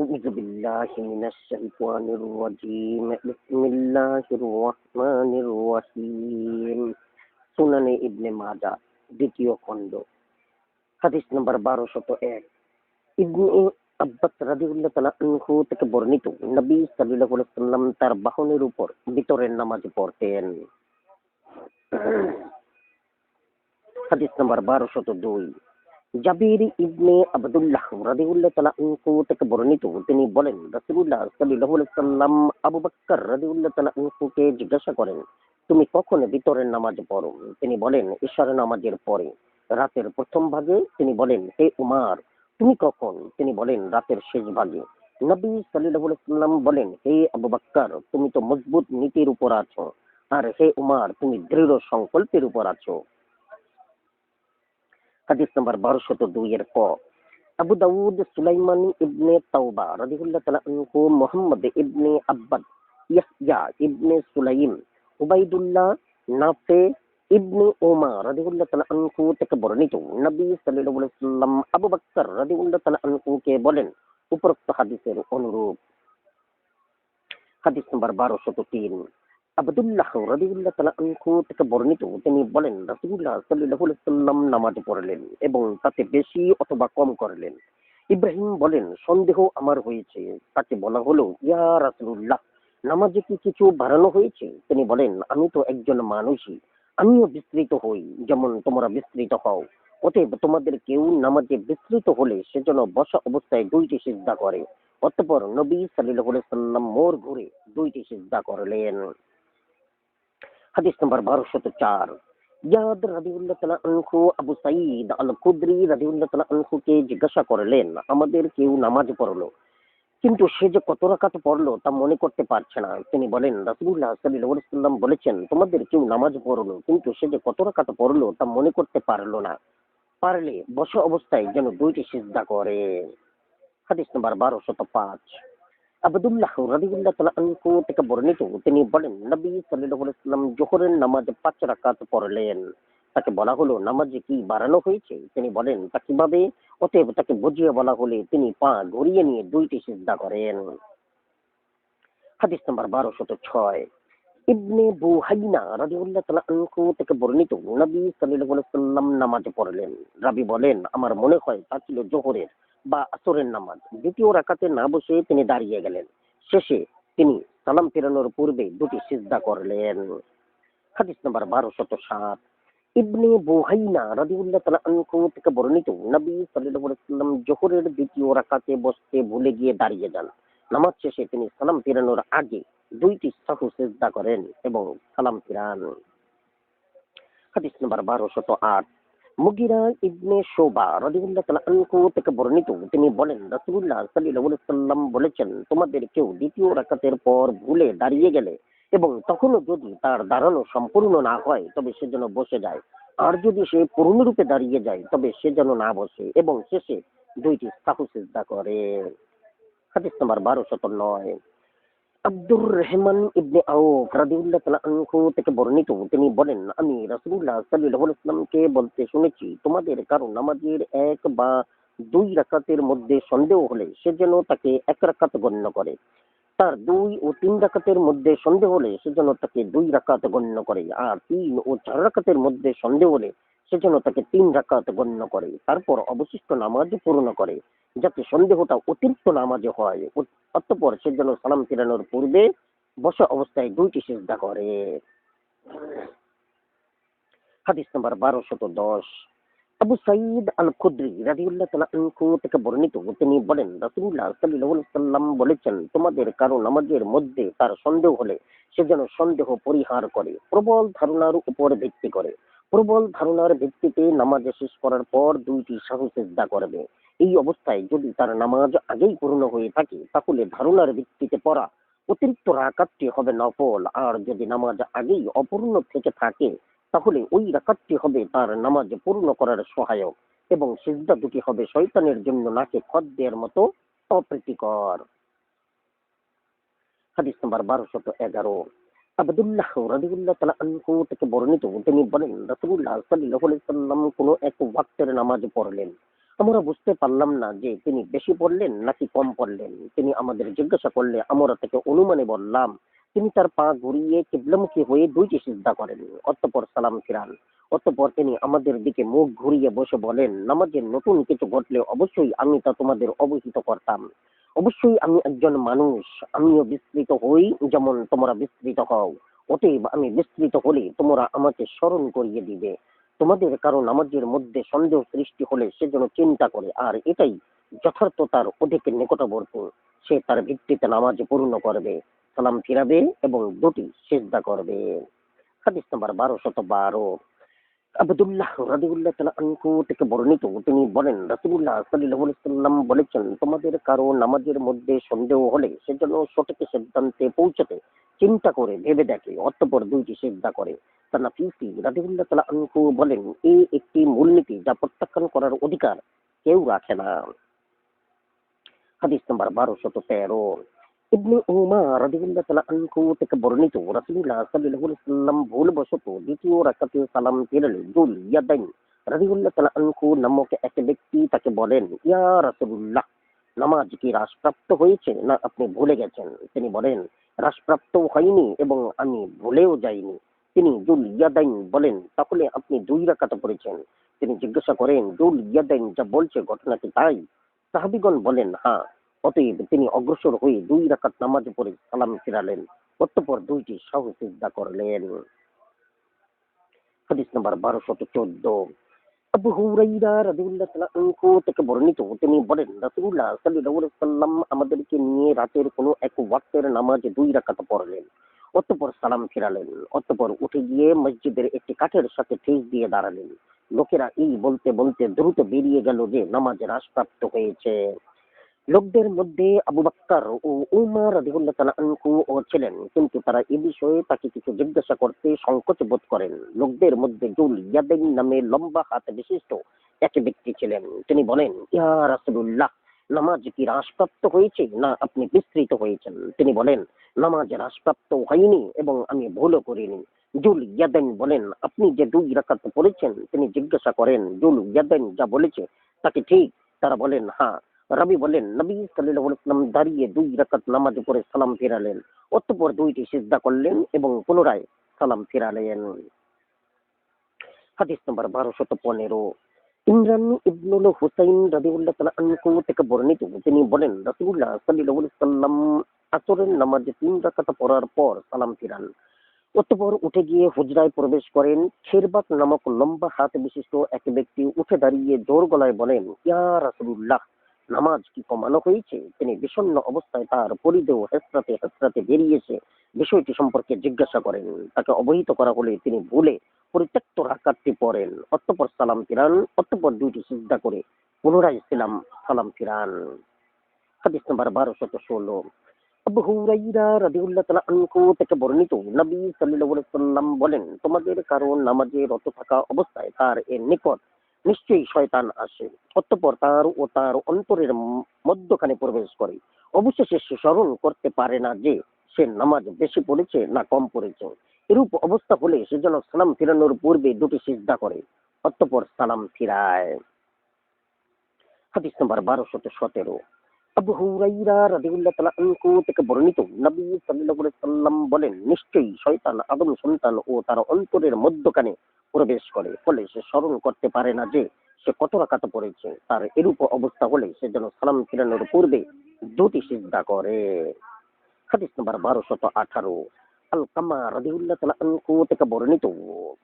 أعوذ بالله من الشيطان الرجيم بسم الله الرحمن الرحيم সুনানে ইবনে মাজাহ দ্বিতীয় খণ্ড হাদিস নম্বর 1201 ইবনে আব্বাস রাদিয়াল্লাহু তাআলা আনহু থেকে বর্ণিত নবী সাল্লাল্লাহু আলাইহি ওয়াসাল্লাম তার বাহনের উপর ভিতরের নামাজ পড়তেন। হাদিস নম্বর 1202 জাবির ইবনে আব্দুল্লাহ রাদিয়াল্লাহু তাআলা আনহু থেকে বর্ণিত তিনি বলেন রাসূলুল্লাহ সাল্লাল্লাহু আলাইহি ওয়াসাল্লাম আবু বকর রাদিয়াল্লাহু তাআলা আনহুকে জিজ্ঞাসা করেন, তুমি কখন ভিতরের নামাজ পড়ো? তিনি বলেন, ঈশার নামাজের পরে। রাতের প্রথম ভাগে? তিনি বলেন, হে উমার, তুমি কখন? তিনি বলেন, রাতের শেষ ভাগে। নবী সাল্লাল্লাহু আলাইহি ওয়াসাল্লাম বলেন, হে আবু বকর, তুমি তো মজবুত নীতির উপর আছো, আর হে উমার, তুমি দৃঢ় সংকল্পের উপর আছো। হাদিস নম্বর 1202 এর ক। আবু দাউদ সুলাইমান ইবনে তাওবা রাদিয়াল্লাহু তাআলা আনহু, মুহাম্মদ ইবনে আব্বাদ, ইয়াহইয়া ইবনে সুলাইম, উবাইদুল্লাহ, নাফে ইবনে ওমর রাদিয়াল্লাহু তাআলা আনহু থেকে বর্ণিত নবী সাল্লাল্লাহু আলাইহি ওয়াসাল্লাম আবু বকর রাদিয়াল্লাহু তাআলা আনহুকে বলেন উপরোক্ত হাদিসের অনুরূপ। হাদিস নম্বর 1203 আব্দুল্লাহ রাদিয়াল্লাহু তাআলা আনহু থেকে বর্ণিত তিনি বলেন রাসূলুল্লাহ সাল্লাল্লাহু আলাইহি ওয়াসাল্লাম নামাজ পড়লেন এবং তাতে বেশি অথবা কম করলেন। ইব্রাহিম বলেন, সন্দেহ আমার হয়েছে। তাকে বলা হলো, ইয়া রাসূলুল্লাহ, নামাজে কি কিছু বাড়ানো হয়েছে? তিনি বলেন, আমি তো একজন মানুষই, আমিও বিস্তৃত হই যেমন তোমরা বিস্তৃত হও। অতএব তোমাদের কেউ নামাজে বিস্তৃত হলে সেজন্য বসা অবস্থায় 2টি সিজদা করে। অতঃপর নবী সাল্লাল্লাহু আলাইহি ওয়াসাল্লাম মোড় ঘুরে 2টি সিজদা করলেন। হাদিস নম্বর 1204 ইয়াদ রাদিয়াল্লাহু তাআলা আনহু আবু সাঈদ আল খুদরি রাদিয়াল্লাহু তাআলা আনহুকে জিজ্ঞাসা করলেন, আমাদের কেউ নামাজ পড়লো, কিন্তু সে যে কত রাকাত পড়লো তা মনে করতে পারছে না। তিনি বলেন, রাসূলুল্লাহ সাল্লাল্লাহু আলাইহি ওয়াসাল্লাম বলেছেন, তোমাদের কেউ নামাজ পড়লো, কিন্তু সে যে কত রাকাত পড়লো তা মনে করতে পারলো না। পারলে বসা অবস্থায় যেন 2টি সিজদা করে। হাদিস নম্বর 1205 আব্দুল্লাহ রাদিয়াল্লাহু তাআলা আনহু থেকে বর্ণিত তিনি বলেন, নবী সাল্লাল্লাহু আলাইহি ওয়াসাল্লাম যোহরের নামাজ 5 রাকাত পড়লেন। তাকে বলা হলো, নামাজে কি বাড়ানো হয়েছে? তিনি বলেন, তা কিভাবে? অতএব তাকে বুঝিয়ে বলা হলে তিনি পা ঘুরিয়ে নিয়ে 2টি সিজদা করেন। হাদিস নম্বর 1206 ইবনে বুহাইনা রাদিয়াল্লাহু তাআলা আনহু থেকে বর্ণিত নবী সাল্লাল্লাহু আলাইহি ওয়াসাল্লাম নামাজ পড়লেন। রাবী বলেন, আমার মনে হয় তা ছিল জোহরের বা আসরের নামাজ। দ্বিতীয় রাকাতে না বসে তিনি দাঁড়িয়ে গেলেন। শেষে তিনি সালাম ফেরানোর পূর্বে 2টি সিজদা করলেন। হাদিস নম্বর 1207 ইবনে বুহাইনা রাদিয়াল্লাহু তাআলা আনহু থেকে বর্ণিত নবী সাল্লাল্লাহু আলাইহি ওয়াসাল্লাম জোহরের দ্বিতীয় রাকাতে বসতে ভুলে গিয়ে দাঁড়িয়ে যান। নামাজ শেষে তিনি সালাম ফেরানোর আগে 2টি সাহু সিজদা করেন এবং সালাম ফিরান। হাদিস নম্বর 1208 মুগিরা ইবনে শোবা রাদিয়াল্লাহু তাআলা আনহু থেকে বর্ণিত তিনি বলেন, রাসূলুল্লাহ সাল্লাল্লাহু আলাইহি ওয়াসাল্লাম বলেছেন, তোমাদের কেউ দ্বিতীয় রাকাতের পর ভুলে দাঁড়িয়ে গেলে এবং তখনও যদি তার দাঁড়ানো সম্পূর্ণ না হয় তবে সে যেন বসে যায়, আর যদি সে পূর্ণরূপে দাঁড়িয়ে যায় তবে সে যেন না বসে এবং শেষে 2টি সাহু সিজদা করে। হাদিস নম্বর 1209 আব্দুর রহমান ইবনে আউফ রাদিয়াল্লাহু তাআলা আনহু থেকে বর্ণিত তিনি বলেন, আমি রাসূলুল্লাহ সাল্লাল্লাহু আলাইহি ওয়াসাল্লামকে বলতে শুনেছি, তোমাদের কারো নামাজের 1 বা 2 রাকাতের মধ্যে সন্দেহ হলে সে যেন তাকে 1 রাকাত গণ্য করে, তার 2 ও 3 রাকাতের মধ্যে সন্দেহ হলে সে যেন তাকে 2 রাকাত গণ্য করে, আর 3 ও 4 রাকাতের মধ্যে সন্দেহ হলে সে যেন তাকে 3 রাকাত গণ্য করে, তারপর অবশিষ্ট নামাজ পূর্ণ করে, যাতে সন্দেহটা অতিরিক্ত নামাজে হয়। অতঃপর সে যেন সালাম ফেরানোর পূর্বে বসা অবস্থায় 2টি সিজদা করে। হাদিস নাম্বার 1210 আবু সাঈদ আল খুদরি রাদিয়াল্লাহু তাআলা আনহু থেকে বর্ণিত তিনি বলেন, রাসূলুল্লাহ সাল্লাল্লাহু আলাইহি ওয়াসাল্লাম বলেছেন, তোমাদের কারো নামাজের মধ্যে তার সন্দেহ হলে সে যেন সন্দেহ পরিহার করে, প্রবল ধারণার উপর ভিত্তি করে। প্রবল ধারণার ভিত্তিতে নামাজ শেষ করার পর 2টি সাহু সিজদা করবে। এই অবস্থায় যদি তার নামাজ আগেই পূর্ণ হয়ে থাকে তাহলে ধারণার ভিত্তিতে পড়া অতিরিক্ত রাকাতটি হবে নফল, আর যদি নামাজ আগেই অপূর্ণ থেকে থাকে তাহলে ওই রাকাতটি হবে তার নামাজ পূর্ণ করার সহায়ক এবং সিজদা দুটি হবে শয়তানের জন্য নাকে খত দেওয়ার মতো অপ্রীতিকর। হাদিস নাম্বার 1211 আব্দুল্লাহ রাদিয়াল্লাহু তাআলা আনহু থেকে বর্ণিত তিনি বলেন, রাসূলুল্লাহ সাল্লাল্লাহু আলাইহি ওয়াসাল্লাম কোনো এক ওয়াক্তের নামাজ পড়লেন। আমরা বুঝতে পারলাম না যে তিনি বেশি পড়লেন নাকি কম পড়লেন। তিনি আমাদের জিজ্ঞাসা করলে আমরা তাকে অনুমানে বললাম। তিনি তার পা ঘুরিয়ে কিবলামুখী হয়ে 2টি সিজদা করেন, অতঃপর সালাম ফিরান। অতঃপর তিনি আমাদের দিকে মুখ ঘুরিয়ে বসে বলেন, নামাজের নতুন কিছু ঘটলে অবশ্যই আমি তা তোমাদের অবহিত করতাম। অবশ্যই আমি একজন মানুষ, আমিও বিস্তৃত হই যেমন তোমরা বিস্তৃত হও। অতএব আমি বিস্তৃত হলে তোমরা আমাকে স্মরণ করিয়ে দিবে। তোমাদের কারো নামাজের মধ্যে সন্দেহ সৃষ্টি হলে সে যেন চিন্তা করে, আর এটাই যথার্থতার অধিক নিকটবর্তী। সে তার ভিত্তিতে নামাজ পূর্ণ করবে, সালাম ফিরাবে এবং 2টি সিজদা করবে। হাদিস নাম্বার 1212। আব্দুল্লাহ রাদিয়াল্লাহু তাআলা আনহু থেকে বর্ণিত, তিনি বলেন রাসূলুল্লাহ সাল্লাল্লাহু আলাইহি ওয়াসাল্লাম বলেছেন, তোমাদের কারো নামাজের মধ্যে সন্দেহ হলে সে যেন সঠিক সিদ্ধান্তে পৌঁছতে চিন্তা করে ভেবে দেখে, অতঃপর 2টি সিজদা করে। তানাফিসি রাদিয়াল্লাহু তাআলা আনহু বলেন, এই একটি মূলনীতি যা প্রত্যাখ্যান করার অধিকার কেউ রাখে না। হাদিস নাম্বার 1213। ইবনে উমার রাদিয়াল্লাহু তাআলা আনহু থেকে বর্ণিত, রাসূলুল্লাহ সাল্লাল্লাহু আলাইহি ওয়াসাল্লাম ভুলবশত দ্বিতীয় রাকাতে সালাম ফিরালে যুল ইয়াদাইন রাদিয়াল্লাহু তাআলা আনহু নামক এক ব্যক্তি তাকে বলেন, ইয়া রাসূলুল্লাহ, নামাজ কি হ্রাসপ্রাপ্ত হয়েছে না আপনি ভুলে গেছেন? তিনি বলেন, হ্রাসপ্রাপ্ত হয়নি এবং আমি ভুলেও যাইনি। তিনি যুল ইয়াদাইন বলেন, তাহলে আপনি 2 রাকাত পড়েছেন। তিনি জিজ্ঞাসা করেন, যুল ইয়াদাইন যা বলছে ঘটনা কি তাই? সাহাবীগণ বলেন, হ্যাঁ। অতএব তিনি অগ্রসর হয়ে 2 রাকাত নামাজ পড়ে সালাম ফিরালেন, অতঃপর 2টি সাহু সিজদা করলেন। হাদিস নাম্বার 1214। আবু হুরাইরা রাদিয়াল্লাহু তাআলা আনহু থেকে বর্ণিত, তিনি বলেন রাসূলুল্লাহ সাল্লাল্লাহু আলাইহি ওয়াসাল্লাম আমাদেরকে নিয়ে রাতের কোনো এক ওয়াক্তের নামাজ 2 রাকাত পড়লেন, অতঃপর সালাম ফিরালেন, অতঃপর উঠে গিয়ে মসজিদের একটি কাঠের সাথে ঠেস দিয়ে দাঁড়ালেন। লোকেরা এই বলতে বলতে দ্রুত বেরিয়ে গেল যে নামাজ হ্রাসপ্রাপ্ত হয়েছে। লোকদের মধ্যে আবু বকর ও উমর রাদিয়াল্লাহু তাআলা আনহু ও ছিলেন, কিন্তু তারা এ বিষয়ে তাকে কিছু জিজ্ঞাসা করতে সংকোচ বোধ করেন। লোকদের মধ্যে যুল ইয়াদাইন নামে লম্বা হাত বিশিষ্ট এক ব্যক্তি ছিলেন। তিনি বলেন, ইয়া রাসূলুল্লাহ, নামাজ কি হ্রাসপ্রাপ্ত হয়েছে না আপনি বিস্তৃত হয়েছেন? তিনি বলেন, নামাজ হ্রাসপ্রাপ্ত হয়নি এবং আমি ভুলও করিনি। যুল ইয়াদাইন বলেন, আপনি যে 2 রাকাত পড়েছেন? তিনি জিজ্ঞাসা করেন, যুল ইয়াদাইন যা বলেছে তা কি ঠিক? তারা বলেন, হ্যাঁ। রাবী বলেন, নবী সাল্লাল্লাহু আলাইহি ওয়াসাল্লাম দাঁড়িয়ে 2 রাকাত নামাজ পড়ে সালাম ফিরালেন, অতঃপর 2টি সিজদা করলেন এবং পুনরায় সালাম ফিরালেন। হাদিস নাম্বার 1215। ইমরান ইবনুল হুসাইন রাদিয়াল্লাহু তাআলা আনহু থেকে বর্ণিত, তিনি বলেন রাসূলুল্লাহ সাল্লাল্লাহু আলাইহি ওয়াসাল্লাম আসরের নামাজ 3 রাকাত পড়ার পর সালাম ফিরান, অতঃপর উঠে গিয়ে হুজরায় প্রবেশ করেন। খিরবাত নামক লম্বা হাত বিশিষ্ট এক ব্যক্তি উঠে দাঁড়িয়ে জোর গলায় বলেন, ইয়া রাসূলুল্লাহ, নামাজ কি কমানো হয়েছে? তিনি বিষণ্ণ অবস্থায় তার পরিধেয় হেসরাতে হেসরাতে বেরিয়েছে বিষয়টি সম্পর্কে জিজ্ঞাসা করেন। তাকে অবহিত করা হলে তিনি ভুলে পরিত্যক্ত রাকাতটি পড়েন, অতঃপর সালাম ফিরান, অতঃপর 2টি সিজদা করে পুনরায় সালাম ফিরান। হাদিস নাম্বার 1216। আবু হুরাইরা রাদিয়াল্লাহু তাআলা আনহু থেকে বর্ণিত, নবী সাল্লাল্লাহু আলাইহি ওয়াসাল্লাম বলেন, তোমাদের কারো নামাজে রত থাকা অবস্থায় তার এর নিকট নিশ্চয়ই শয়তান আসে, অতঃপর তার ও তার অন্তরের মধ্যখানে প্রবেশ করে। অবশেষে সে স্মরণ করতে পারে না যে সে নামাজ বেশি পড়েছে না কম পড়েছে। এরূপ অবস্থা হলে সে যেন সালাম ফিরানোর পূর্বে 2টি সিজদা করে, অতঃপর সালাম ফিরায়। হাদিস নাম্বার 1217। আবু হুরাইরা রাদিয়াল্লাহু তাআলা আনহু থেকে বর্ণিত, নবী সাল্লাল্লাহু আলাইহি ওয়াসাল্লাম বলেন, নিশ্চয়ই শয়তান আদম সন্তান ও তার অন্তরের মধ্যখানে প্রবেশ করে, ফলে সে স্মরণ করতে পারে না যে সে কত রাকাত পড়েছে। তার এরূপ অবস্থা হলে সে যেন সালাম ফিরানোর পূর্বে 2টি সিজদা করে। হাদিস নাম্বার 1218। আলকামা রাদিয়াল্লাহু তাআলা আনহু থেকে বর্ণিত,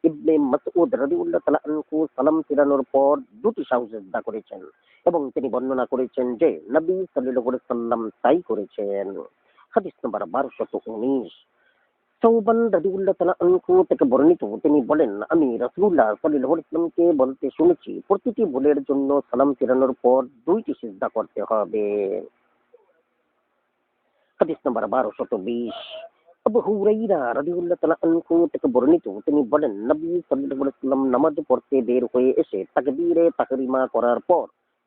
ইবনে মাসউদ রাদিয়াল্লাহু তাআলা আনহু সালাম ফিরানোর পর 2টি সাহু সিজদা করেছেন এবং তিনি বর্ণনা করেছেন যে নবী সাল্লাল্লাহু আলাইহি ওয়াসাল্লাম তাই করেছেন। হাদিস নাম্বার 1219। সৌবান রাদিয়াল্লাহু তাআলা আনহু থেকে বর্ণিত, তিনি বলেন, আমি রাসূলুল্লাহ সাল্লাল্লাহু আলাইহি ওয়াসাল্লামকে বলতে শুনেছি, প্রতিটি ভুলের জন্য সালাম ফিরানোর পর 2টি সিজদা করতে হবে। হাদিস নাম্বার 1220। আবু হুরাইরা রাদিয়াল্লাহু তাআলা আনহু থেকে বর্ণিত, তিনি বলেন, নবী সাল্লাল্লাহু আলাইহি ওয়াসাল্লাম নামাজ পড়তে বের হয়ে এসে তাকবীরে তাহরিমা করার পর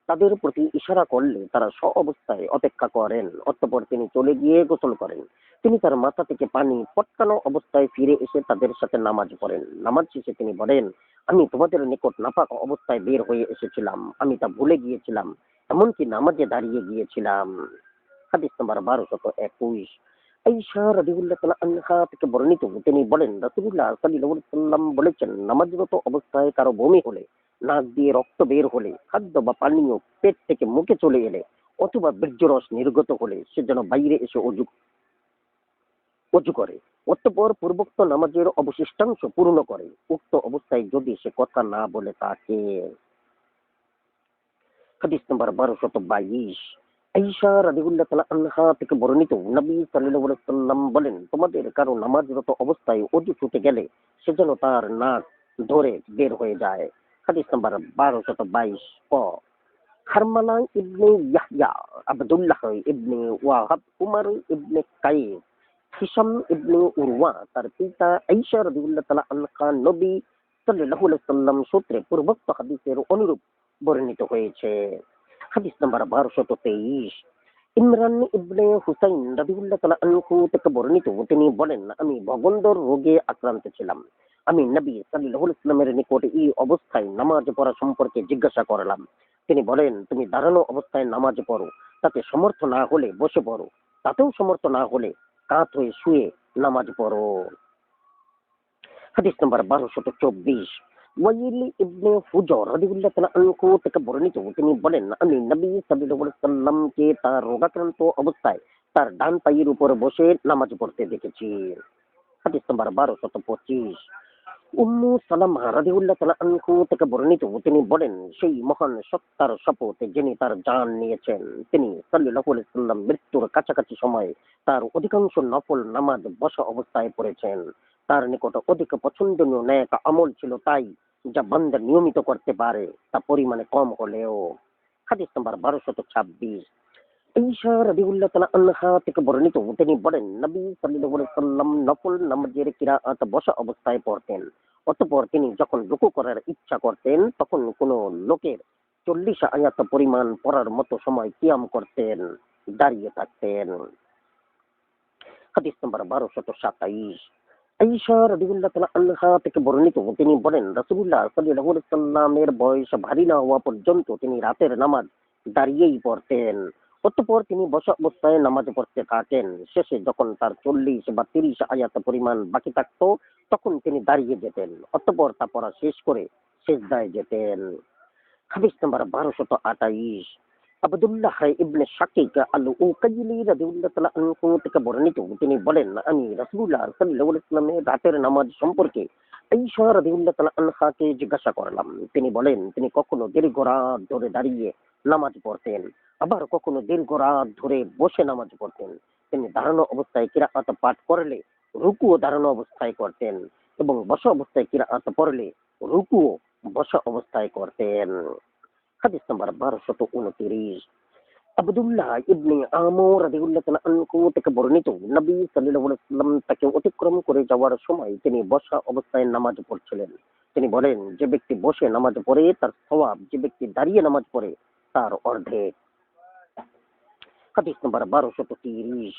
তাদের প্রতি ইশারা করলে তারা স্ব অবস্থায় অপেক্ষা করেন। অতঃপর তিনি চলে গিয়ে গোসল করেন। তিনি তার মাথা থেকে পানি পটকানো অবস্থায় ফিরে এসে তাদের সাথে নামাজ পড়েন। নামাজ শেষে তিনি বলেন, আমি তোমাদের নিকট নাপাক অবস্থায় বের হয়ে এসেছিলাম, আমি তা ভুলে গিয়েছিলাম, এমনকি নামাজে দাঁড়িয়ে গিয়েছিলাম। হাদিস নাম্বার 1221। আয়েশা রাদিয়াল্লাহু তাআলা আনহা থেকে বর্ণিত, তিনি বলেন, রাসূলুল্লাহ সাল্লাল্লাহু আলাইহি ওয়াসাল্লাম বলেছেন, নামাজরত অবস্থায় কারো বমি হলে, নাক দিয়ে রক্ত বের হলে, খাদ্য বা পানীয় পেট থেকে মুখে চলে এলে অথবা বীর্যরস নির্গত হলে সে যেন বাইরে এসে অজু অজু করে, অতঃপর পূর্বোক্ত নামাজের অবশিষ্টাংশ পূর্ণ করে। উক্ত অবস্থায় যদি সে কথা না বলে তাকে। হাদিস নাম্বার 1222। আয়েশা রাদিয়াল্লাহু তাআলা আনহা থেকে বর্ণিত, নবী সাল্লাল্লাহু আলাইহি ওয়াসাল্লাম বলেন, তোমাদের কারো নামাজরত অবস্থায় অজু ছুটে গেলে সে যেন তার নাক ধরে বের হয়ে যায়। হাদিস নাম্বার 1222 ক। হারমালা ইবনে ইয়াহইয়া, আব্দুল্লাহ ইবনে ওয়াহাব, উমর ইবনে কাইস, হিশাম ইবনে উরওয়া তার পিতা আয়েশা রাদিয়াল্লাহু তাআলা আনহা নবী সাল্লাল্লাহু আলাইহি ওয়াসাল্লাম সূত্রে পূর্বোক্ত হাদিসের অনুরূপ বর্ণিত হয়েছে। হাদিস নাম্বার 1223। ইমরান ইবনে হুসাইন রাদিয়াল্লাহু তাআলা আনহু থেকে বর্ণিত, তিনি বলেন, আমি ভগন্দর রোগে আক্রান্ত ছিলাম। আমি নবী সাল্লাল্লাহু আলাইহি ওয়াসাল্লামের নিকট এই অবস্থায় নামাজ পড়া সম্পর্কে জিজ্ঞাসা করলাম। তিনি বলেন, তুমি দাঁড়ানো অবস্থায় নামাজ পড়ো, তাতে সমর্থ না হলে বসে পড়ো, তাতেও সমর্থ না হলে কাত হয়ে শুয়ে নামাজ পড়ো। হাদিস নাম্বার 1224। ওয়াইল ইবনে হুজর রাদিয়াল্লাহু তাআলা আনহু থেকে বর্ণিত, তিনি বলেন, আমি নবী সাল্লাল্লাহু আলাইহি ওয়াসাল্লামকে তার রোগাক্রান্ত অবস্থায় তার ডান পায়ের উপর বসে নামাজ পড়তে দেখেছি। হাদিস নাম্বার 1225। উম্মু সালামা রাদিয়াল্লাহু তাআলা আনহু থেকে বর্ণিত, তিনি বলেন, সেই মহান সত্তার শপথ যিনি তার জান নিয়েছেন, তিনি সাল্লাল্লাহু আলাইহি ওয়াসাল্লাম মৃত্যুর কাছাকাছি সময়ে তার অধিকাংশ নফল নামাজ বসা অবস্থায় পড়েছেন। তার নিকট অধিক পছন্দনীয় ন্যাক আমল ছিল তাই, যা বান্দা নিয়মিত করতে পারে, তা পরিমাণে কম হলেও। হাদিস নাম্বার 1226। আয়েশা রাদিয়াল্লাহু তাআলা আনহা থেকে বর্ণিত, তিনি বলেন, নবী সাল্লাল্লাহু আলাইহি ওয়াসাল্লাম নফল নামাজের কিরাআত বসা অবস্থায় পড়তেন। অতঃপর তিনি যখন রুকু করার ইচ্ছা করতেন তখন কোন লোকের 40 আয়াত পরিমাণ পড়ার মতো সময় কিয়াম করতেন, দাঁড়িয়ে থাকতেন। হাদিস নাম্বার 1227। আয়েশা রাদিয়াল্লাহু তাআলা আনহা থেকে বর্ণিত, তিনি বলেন, রাসূলুল্লাহ সাল্লাল্লাহু আলাইহি ওয়াসাল্লামের বয়স ভারী না হওয়া পর্যন্ত তিনি রাতের নামাজ দাঁড়িয়েই পড়তেন। অতঃপর তিনি বসা অবস্থায় নামাজ পড়তে থাকেন। শেষে যখন তার 40 বা 30 আয়াত পরিমাণ বাকি থাকতো তখন তিনি দাঁড়িয়ে যেতেন। অতঃপর তা পড়া শেষ করে সিজদায় যেতেন। হাদিস নাম্বার 1228। আব্দুল্লাহ ইবনে শাকিক আল উকাইলি রাদিয়াল্লাহু তাআলা আনহু থেকে বর্ণিত, তিনি বলেন, আমি রাসূলুল্লাহ সাল্লাল্লাহু আলাইহি ওয়াসাল্লামের রাতের নামাজ সম্পর্কে আয়েশা রাদিয়াল্লাহু তাআলা আনহাকে জিজ্ঞাসা করলাম। তিনি বলেন, তিনি কখনো দীর্ঘ রাত ধরে দাঁড়িয়ে নামাজ পড়তেন, আবার কখনো দীর্ঘ রাত ধরে বসে নামাজ পড়তেন। তিনি দাঁড়ানো অবস্থায় কিরাআত পাঠ করলে রুকুও দাঁড়ানো অবস্থায় করতেন এবং বসা অবস্থায় কিরাআত পড়লে রুকুও বসা অবস্থায় করতেন। হাদিস নাম্বার 1229। আব্দুল্লাহ ইবনে আমর রাদিয়াল্লাহু তাআলা আনহু থেকে বর্ণিত, নবী সাল্লাল্লাহু আলাইহি ওয়াসাল্লাম তাকে অতিক্রম করে যাওয়ার সময় তিনি বসা অবস্থায় নামাজ পড়ছিলেন। তিনি বলেন, যে ব্যক্তি বসে নামাজ পড়ে তার সওয়াব যে ব্যক্তি দাঁড়িয়ে নামাজ পড়ে তার অর্ধেক। হাদিস নাম্বার 1230।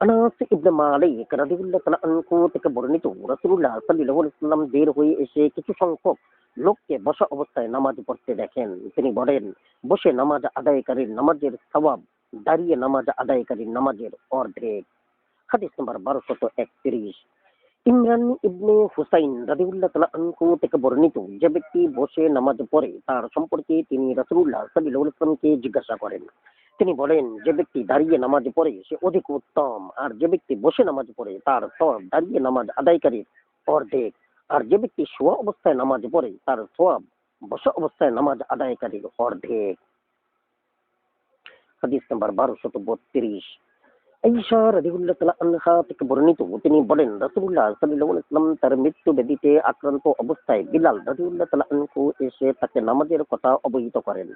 আনাস ইবনে মালিক রাদিয়াল্লাহু তাআলা আনহু থেকে বর্ণিত, রাসূলুল্লাহ সাল্লাল্লাহু আলাইহি ওয়াসাল্লাম বের হয়ে এসে কিছু সংখ্যক লোককে বসা অবস্থায় নামাজ পড়তে দেখেন। তিনি বলেন, বসে নামাজ আদায়কারীর নামাজের সওয়াব দাঁড়িয়ে নামাজ আদায়কারীর নামাজের অর্ধেক। হাদিস নাম্বার 1231। ইমরান ইবনে হুসাইন রাদিয়াল্লাহু তাআলা আনহু থেকে বর্ণিত, যে ব্যক্তি বসে নামাজ পড়ে তার সম্পর্কে তিনি রাসূলুল্লাহ সাল্লাল্লাহু আলাইহি ওয়াসাল্লামকে জিজ্ঞাসা করেন। তিনি বলেন, যে ব্যক্তি দাঁড়িয়ে নামাজ পড়ে সে অধিক উত্তম, আর যে ব্যক্তি বসে নামাজ পড়ে তার সওয়াব দাঁড়িয়ে নামাজ আদায়কারীর অর্ধেক, আর যে ব্যক্তি শোয়া অবস্থায় নামাজ পড়ে তার সওয়াব বসা অবস্থায় নামাজ আদায়কারীর অর্ধেক। হাদিস নাম্বার 1232। আয়েশা রাদিয়াল্লাহু তাআলা আনহা থেকে বর্ণিত, তিনি বলেন, রাসূলুল্লাহ সাল্লাল্লাহু আলাইহি ওয়াসাল্লাম তার মৃত্যু ব্যাধিতে আক্রান্ত অবস্থায় বিলাল রাদিয়াল্লাহু তাআলা আনহু এসে তাকে নামাজের কথা অবহিত করেন।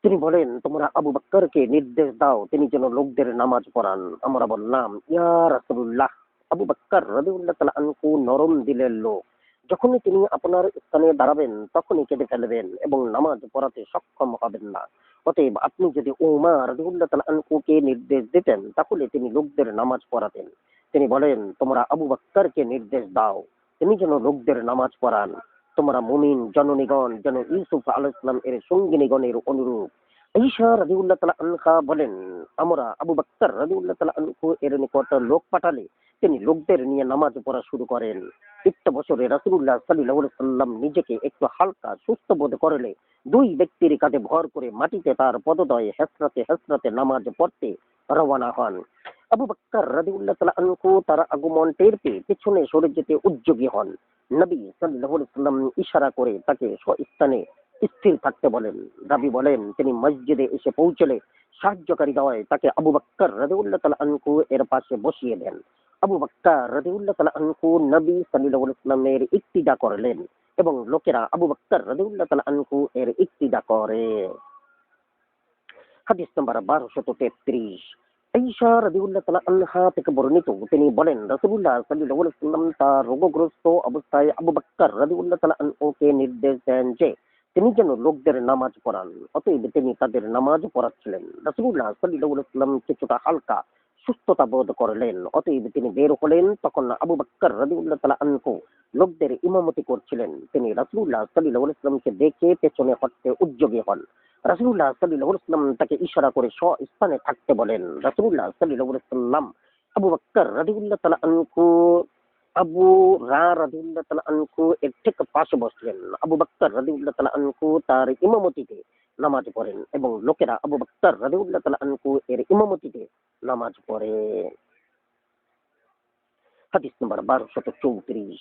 তিনি বলেন, তোমরা আবু বকরকে নির্দেশ দাও তিনি যেন লোকদের নামাজ পড়ান। আমরা বললাম, ইয়া রাসূলুল্লাহ, আবু বকর রাদিয়াল্লাহু তাআলা আনহু নরম দিলের লোক। যখনই তিনি আপনার স্থানে দাঁড়াবেন তখনই কেঁদে ফেলবেন এবং নামাজ পড়াতে সক্ষম হবেন না। অতএব আপনি যদি উমর রাদিয়াল্লাহু তাআলা আনহুকে নির্দেশ দিতেন তাহলে তিনি লোকদের নামাজ পড়াতেন। তিনি বলেন, তোমরা আবু বকরকে নির্দেশ দাও তিনি যেন লোকদের নামাজ পড়ান। তোমরা মুমিন জননীগণ যেন ইউসুফ আলাইহিস সালাম এর সঙ্গিনীগণের অনুরূপ। ঈসা রাদিয়াল্লাহু তাআলা আনহা বলেন, আমরা আবু বকর রাদিয়াল্লাহু তাআলা আনহু এর নিকট লোক পাঠালে তিনি লোকদের নিয়ে নামাজ পড়া শুরু করেন। ইত্যা বছরে রাসূলুল্লাহ সাল্লাল্লাহু আলাইহি সাল্লাম নিজেকে একটু হালকা সুস্থ বোধ করলে দুই ব্যক্তির কাঁধে ভর করে মাটিতে তার পদদয়ে হেসরাতে হেসরাতে নামাজ পড়তে রওনা হন। আবু বকর রাদিয়াল্লাহু তাআলা আনহু তার আগমন টের পেয়ে পেছনে সরে যেতে উদ্যোগী হন। নবী সাল্লাল্লাহু আলাইহি সাল্লাম ইশারা করে তাকে স্বস্থানে স্থির থাকতে বলেন। রাবী বলেন, তিনি মসজিদে এসে পৌঁছলে সাহায্যকারী দয় তাকে আবু বকর রাদিয়াল্লাহু তাআলা আনহু এর পাশে বসিয়ে দেন। আবু বকর রাদিয়াল্লাহু তাআলা আনহু নবী সাল্লাল্লাহু আলাইহি সাল্লামের ইক্তিদা করলেন এবং লোকেরা আবু বকর রাদিয়াল্লাহু তাআলা আনহু এর ইক্তিদা করে। হাদিস নাম্বার 1233। আয়েশা রাদিয়াল্লাহু তাআলা আনহা থেকে বর্ণিত, তিনি বলেন, রাসূলুল্লাহ সাল্লাল্লাহু আলাইহি ওয়াসাল্লাম তার রোগগ্রস্ত অবস্থায় আবু বকর রাদিয়াল্লাহু তাআলা আনহুকে নির্দেশ দেন যে তিনি যেন লোকদের নামাজ পড়ান। অতএব তিনি তাদের নামাজ পড়াচ্ছিলেন। রাসূলুল্লাহ সাল্লাল্লাহু আলাইহি ওয়াসাল্লাম কিছুটা হালকা সুস্থতা বোধ করলেন। অতএব তিনি বের হলেন। তখন আবু বকর রাদিয়াল্লাহু তাআলা আনহু লোকদের ইমামতি করছিলেন। তিনি রাসূলুল্লাহ সাল্লাল্লাহু আলাইহি ওয়াসাল্লামকে দেখে পেছনে হটতে উদ্যোগী হন। রাসূলুল্লাহ সাল্লাল্লাহু আলাইহি ওয়াসাল্লাম তাকে ইশারা করে স্বস্থানে থাকতে বলেন। রাসূলুল্লাহ সাল্লাল্লাহু আলাইহি ওয়াসাল্লাম আবু বকর রাদিয়াল্লাহু তাআলা আনহু আবু রাদিয়াল্লাহু তাআলা আনহু এর ঠিক পাশে বসলেন। আবু বকর রাদিয়াল্লাহু তাআলা আনহু তার ইমামতিতে নামাজ পড়েন এবং লোকেরা আবু বকর রাদিয়াল্লাহু তাআলা আনহু এর ইমামতিতে নামাজ পড়ে। হাদিস নাম্বার 1234।